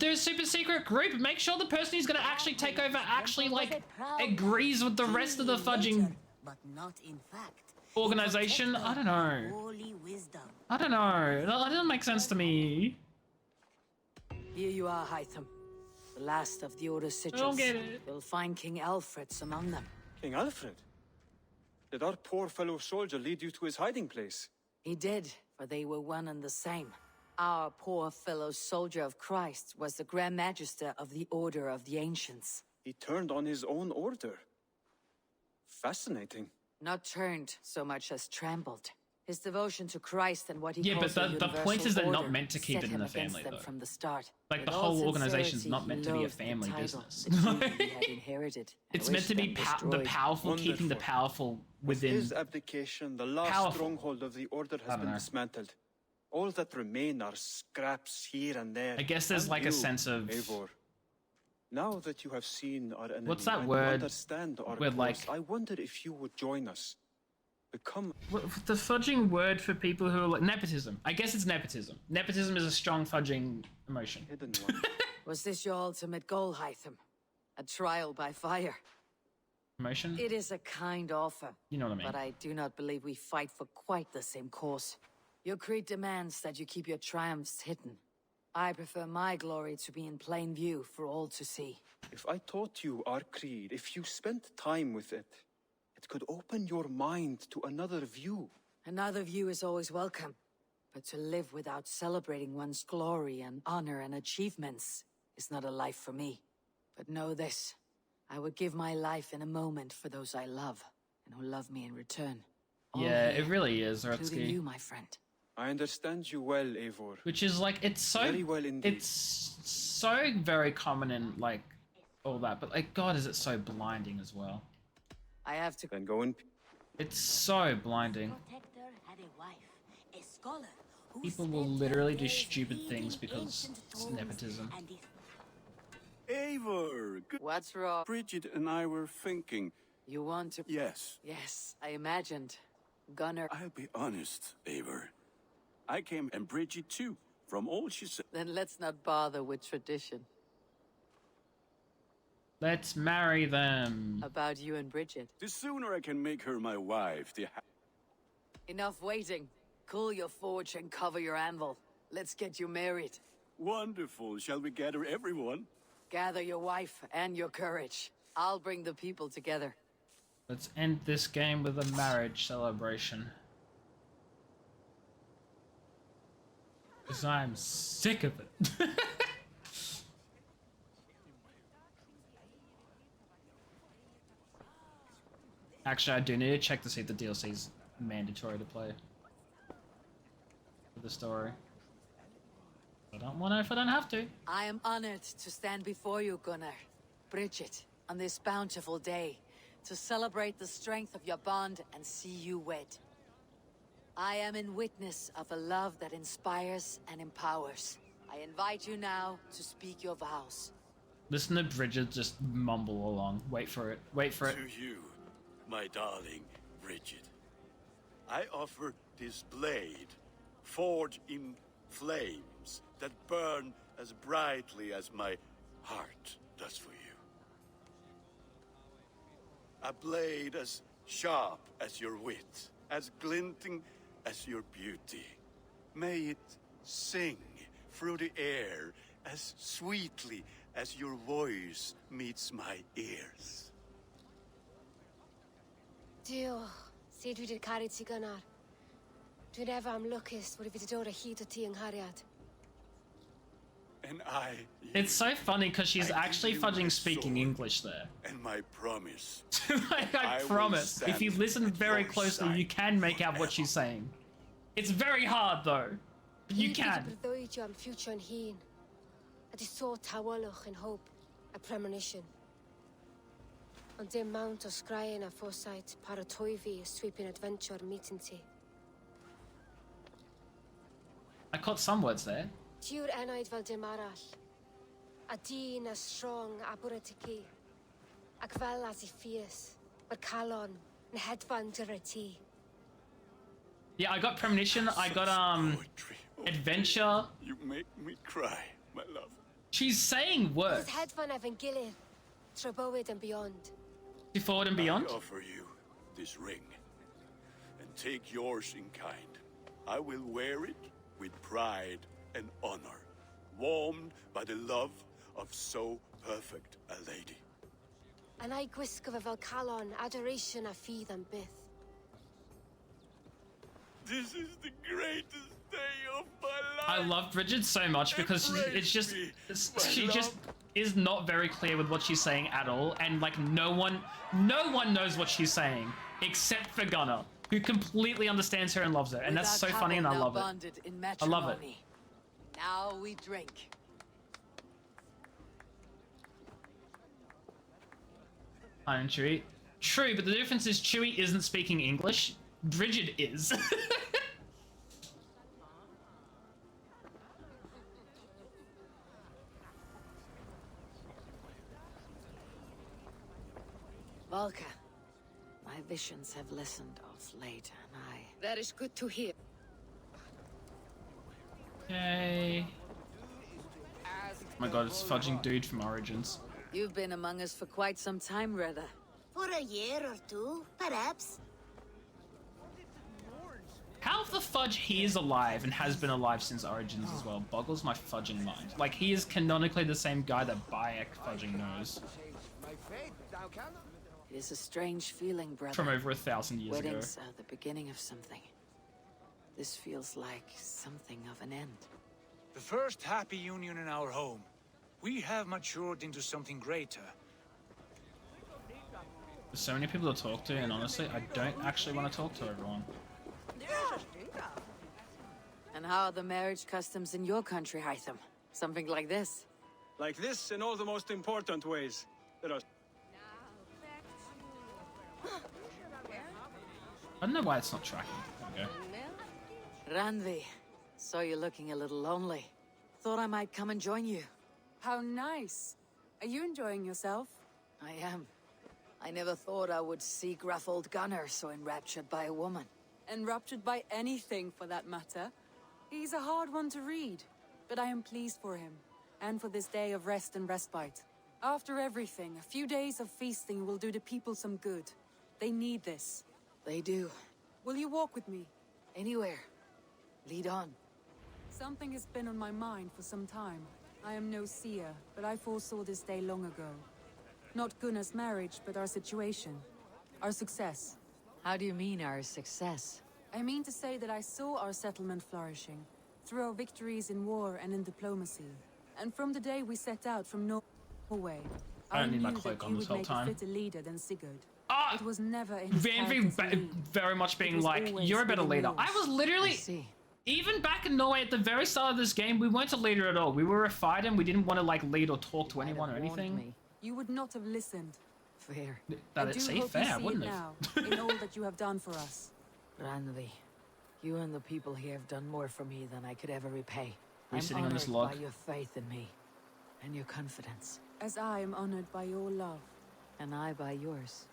they're a super secret group. Make sure the person who's gonna actually take over actually like agrees with the rest of the fudging but not in fact. organization. I don't know. Holy wisdom. I don't know. That doesn't make sense to me. Here you are, Hytham. The last of the Order Sigils. I don't get it. You'll find King Alfred's among them. King Alfred? Did our poor fellow soldier lead you to his hiding place? He did, for they were one and the same. Our poor fellow soldier of Christ was the Grand Magister of the Order of the Ancients. He turned on his own order. Fascinating. Not turned so much as trampled. His devotion to Christ and what he Yeah, calls but the point is they're not order meant to keep set it in him the against family, them though. from the start. Like, the With all whole organization's sincerity, not meant he to be a loathed the family title business. that he had inherited. and It's meant wished to be them the destroyed. powerful keeping the Wonderful. powerful With within. his abdication, the last Powerful. stronghold of the Order I has don't been know. dismantled. All that remain are scraps here and there. I guess there's And like a you, sense of- Eivor. Now that you have seen our enemy What's that and word understand our where, course, like- I wonder if you would join us. Become The fudging word for people who are like nepotism. I guess it's nepotism. Nepotism is a strong fudging emotion. hidden one. Was this your ultimate goal, Hytham? A trial by fire? Emotion? It is a kind offer. You know what I mean. But I do not believe we fight for quite the same cause. Your creed demands that you keep your triumphs hidden. I prefer my glory to be in plain view for all to see. If I taught you our creed, if you spent time with it, it could open your mind to another view. Another view is always welcome. But to live without celebrating one's glory and honor and achievements is not a life for me. But know this, I would give my life in a moment for those I love, and who love me in return. All Yeah, here, it really is, including Rutsky. you, my friend. I understand you well, Eivor. Which is like, it's so, Very well indeed. it's so very common in like all that, but like, God, is it so blinding as well? I have to. Then go in. It's so blinding. Protector had a wife, a scholar who People will spent literally her do days stupid reading things because ancient it's tomes nepotism. and the Eivor, good. What's wrong? Bridget and I were thinking. You want to? Yes, Yes, I imagined. Gunnar. I'll be honest, Eivor. I came and Bridget too, from all she said. Then let's not bother with tradition. Let's marry them. About you and Bridget. The sooner I can make her my wife, the Enough waiting. Cool your forge and cover your anvil. Let's get you married. Wonderful. Shall we gather everyone? Gather your wife and your courage. I'll bring the people together. Let's end this game with a marriage celebration. Because I'm sick of it. Actually, I do need to check to see if the DLC is mandatory to play for the story. I don't want to if I don't have to. I am honored to stand before you, Gunnar. Bridget, on this bountiful day, to celebrate the strength of your bond and see you wed. I am in witness of a love that inspires and empowers. I invite you now to speak your vows. Listen to Bridget just mumble along. Wait for it. Wait for it. To you, my darling Bridget, I offer this blade, forged in flames that burn as brightly as my heart does for you. A blade as sharp as your wit, as glinting as your beauty. May it sing through the air as sweetly as your voice meets my ears. Dio, sé dwi 'di caru ti gynnar. Dwi'n efo am lwcus bod fi 'di dod o hyd o ti yng nghariad. And I, It's so funny because she's actually fudging speaking English there. and my promise. Like, I will promise, if you stand listen at very your closely, side you can make out what she's saying. It's very hard though, but you can. Fi 'di breuddwydio am ffiwtio'n hun. A di so tawalwch yn hope, a premonition. Ond dim mount o sgraen a foresight paratoi fi a sweeping adventure meeting ti. I caught some words there. Tiw'r enaid fel dim arall. A dyn as strong a bwratici. Ac fel as I ffies, mae'r calon yn hedfan dyr ti. Yeah, I got premonition. I got adventure. You make me cry, my love. She's saying His words. head van Evan Gillir, Treboid and beyond. To forward and beyond. I offer you this ring, and take yours in kind. I will wear it with pride and honor, warmed by the love of so perfect a lady. And I gwisg of a Calon, adoration a feed and bith. This is the greatest day of my life. I love Bridget so much because she just is not very clear with what she's saying at all, and like no one knows what she's saying except for Gunnar, who completely understands her and loves her, and that's so funny, and I love it. I love it. Now we drink. I'm Chewie. True, but the difference is Chewie isn't speaking English. Bridget is. Valka, my visions have lessened of late, and I... That is good to hear. Okay. Oh my god, it's fudging dude from Origins. You've been among us for quite some time, Reda. For a year or two, perhaps. How the fudge he is alive and has been alive since Origins as well boggles my fudging mind. Like, he is canonically the same guy that Bayek fudging knows. It is a strange feeling, brother. From over 1,000 years ago. Weddings are the beginning of something. This feels like something of an end. The first happy union in our home. We have matured into something greater. There's so many people to talk to, and honestly, I don't actually want to talk to everyone. And how are the marriage customs in your country, Hytham? Something like this? Like this in all the most important ways. There are... I don't know why it's not tracking. There we go. Randvi, saw you looking a little lonely. Thought I might come and join you. How nice. Are you enjoying yourself? I am. I never thought I would see gruff old Gunnar so enraptured by a woman. Enraptured by anything, for that matter. He's a hard one to read, but I am pleased for him, and for this day of rest and respite. After everything, a few days of feasting will do the people some good. They need this. They do. Will you walk with me? Anywhere. Lead on. Something has been on my mind for some time. I am no seer, but I foresaw this day long ago. Not Gunnar's marriage, but our situation. Our success. How do you mean, our success? I mean to say that I saw our settlement flourishing, through our victories in war and in diplomacy. And from the day we set out from Norway, I don't need my knew cloak that on you this would whole make time. a fitter leader than Sigurd. Ah! It was never in his Very much being was like, always you're a better within leader. I yours. was literally, even back in Norway at the very start of this game, we weren't a leader at all. We were a fighter and we didn't want to like lead or talk to anyone or anything. You would not have listened. Fair. That I it's do hope fair, you see wouldn't it it? now, in all that you have done for us. Randvi, you and the people here have done more for me than I could ever repay. We're I'm sitting on this honored log. by your faith in me, and your confidence. As I am honored by your love. And I by yours.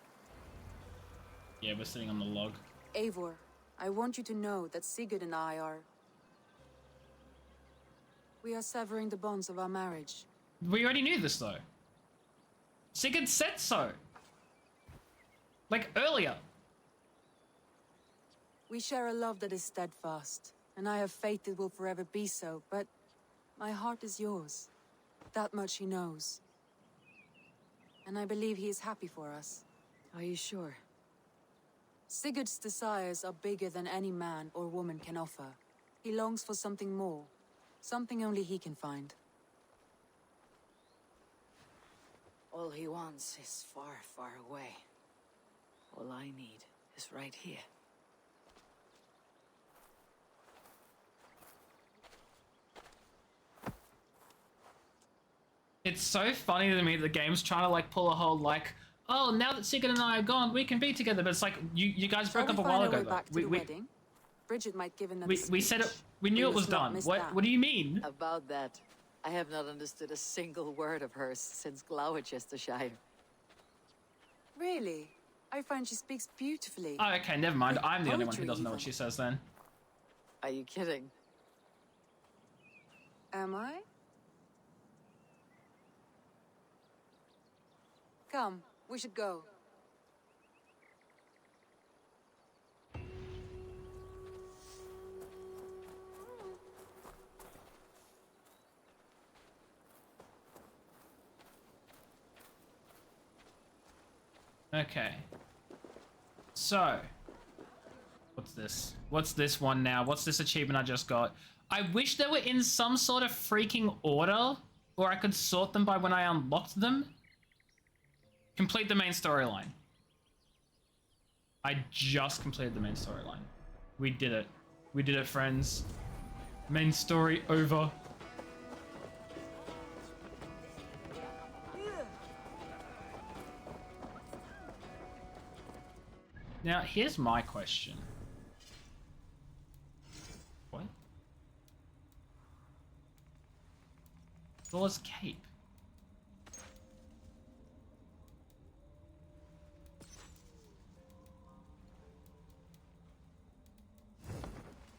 Yeah, we're sitting on the log. Eivor, I want you to know that Sigurd and I are... We are severing the bonds of our marriage. We already knew this though. Sigurd said so. Like earlier. We share a love that is steadfast, and I have faith it will forever be so, but my heart is yours. That much he knows. And I believe he is happy for us. Are you sure? Sigurd's desires are bigger than any man or woman can offer. He longs for something more. Something only he can find. All he wants is far, far away. All I need is right here. It's so funny to me that the game's trying to like pull a whole like, oh, now that Sigurd and I are gone, we can be together. But it's like you guys broke up a while ago. Back to the wedding? Bridget might give another we said it. We knew it was done. What do you mean? About that, I have not understood a single word of hers since Gloucestershire. Really? I find she speaks beautifully. Oh, okay, never mind. I'm the only one who Poetry, doesn't know what even. she says then. Are you kidding? Am I? Come, we should go. Okay. So, what's this? What's this one now? What's this achievement I just got? I wish they were in some sort of freaking order, or I could sort them by when I unlocked them. Complete the main storyline. I just completed the main storyline. We did it. We did it, friends. Main story over. Now, here's my question. What? Thor's cape.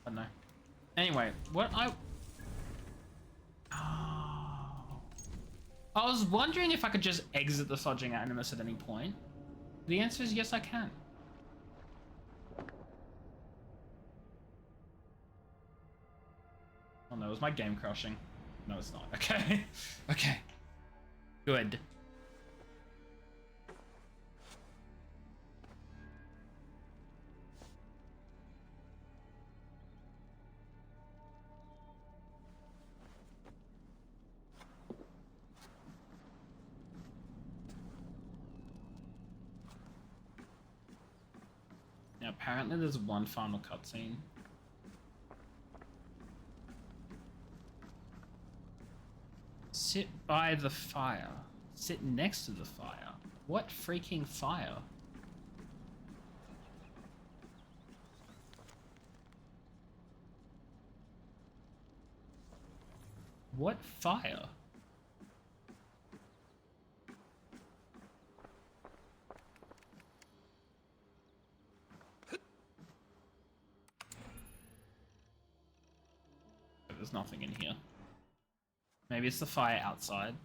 I don't know. Anyway, what I was wondering if I could just exit the Sodging Animus at any point. The answer is yes, I can. Oh no, is my game crashing? No, it's not. Okay. Okay. Good. Now, apparently there's one final cutscene. Sit by the fire. Sit next to the fire. What freaking fire? What fire? There's nothing in here. Maybe it's the fire outside.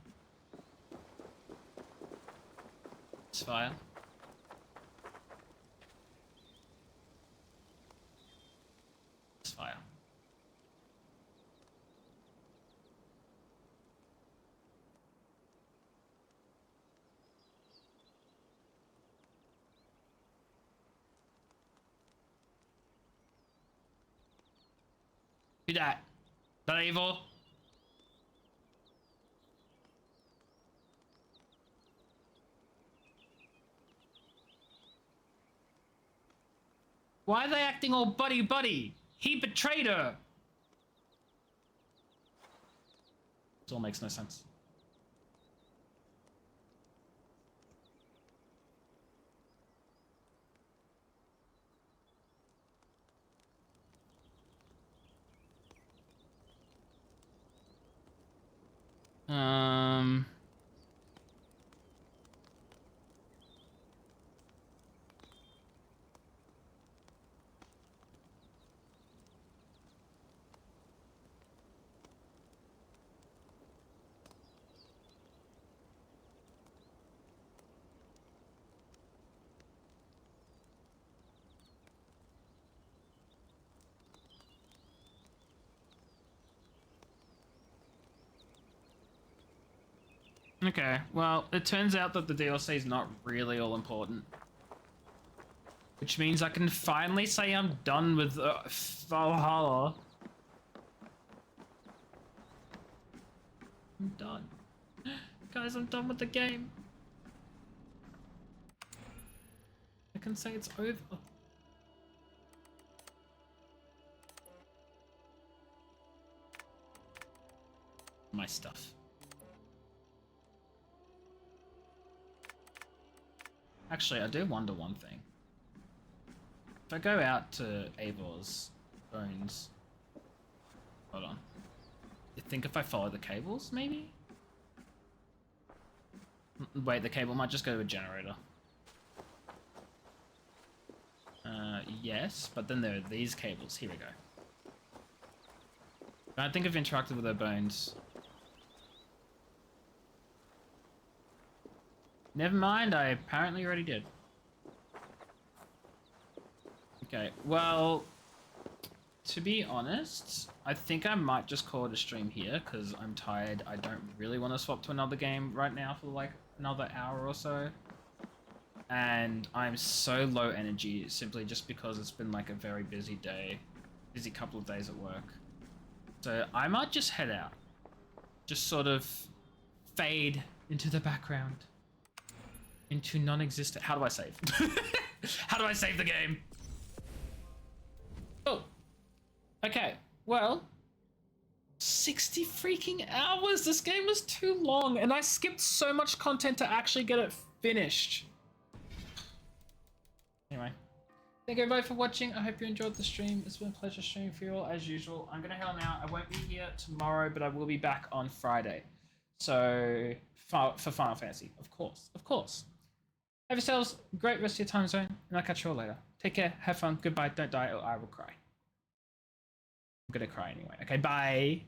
It's fire. It's fire. Who that? That evil? Why are they acting all buddy-buddy? He betrayed her! This all makes no sense. Okay, well, it turns out that the DLC is not really all important. Which means I can finally say I'm done with Valhalla. I'm done. Guys, I'm done with the game. I can say it's over. My stuff. Actually, I do wonder one thing. If I go out to Eivor's bones... Hold on. You think if I follow the cables, maybe? Wait, the cable might just go to a generator. Yes, but then there are these cables. Here we go. I don't think I've interacted with their bones. Never mind, I apparently already did. Okay, well, to be honest, I think I might just call it a stream here because I'm tired. I don't really want to swap to another game right now for like another hour or so. And I'm so low energy simply just because it's been like a very busy day, busy couple of days at work. So I might just head out. Just sort of fade into the background. Into non-existent. How do I save? How do I save the game? Oh. Okay. Well. 60 freaking hours. This game was too long, and I skipped so much content to actually get it finished. Anyway. Thank you everybody for watching. I hope you enjoyed the stream. It's been a pleasure streaming for you all as usual. I'm gonna head on out. I won't be here tomorrow, but I will be back on Friday. So for Final Fantasy, of course. Have yourselves a great rest of your time zone, and I'll catch you all later. Take care, have fun, goodbye, don't die, or I will cry. I'm gonna cry anyway. Okay, bye.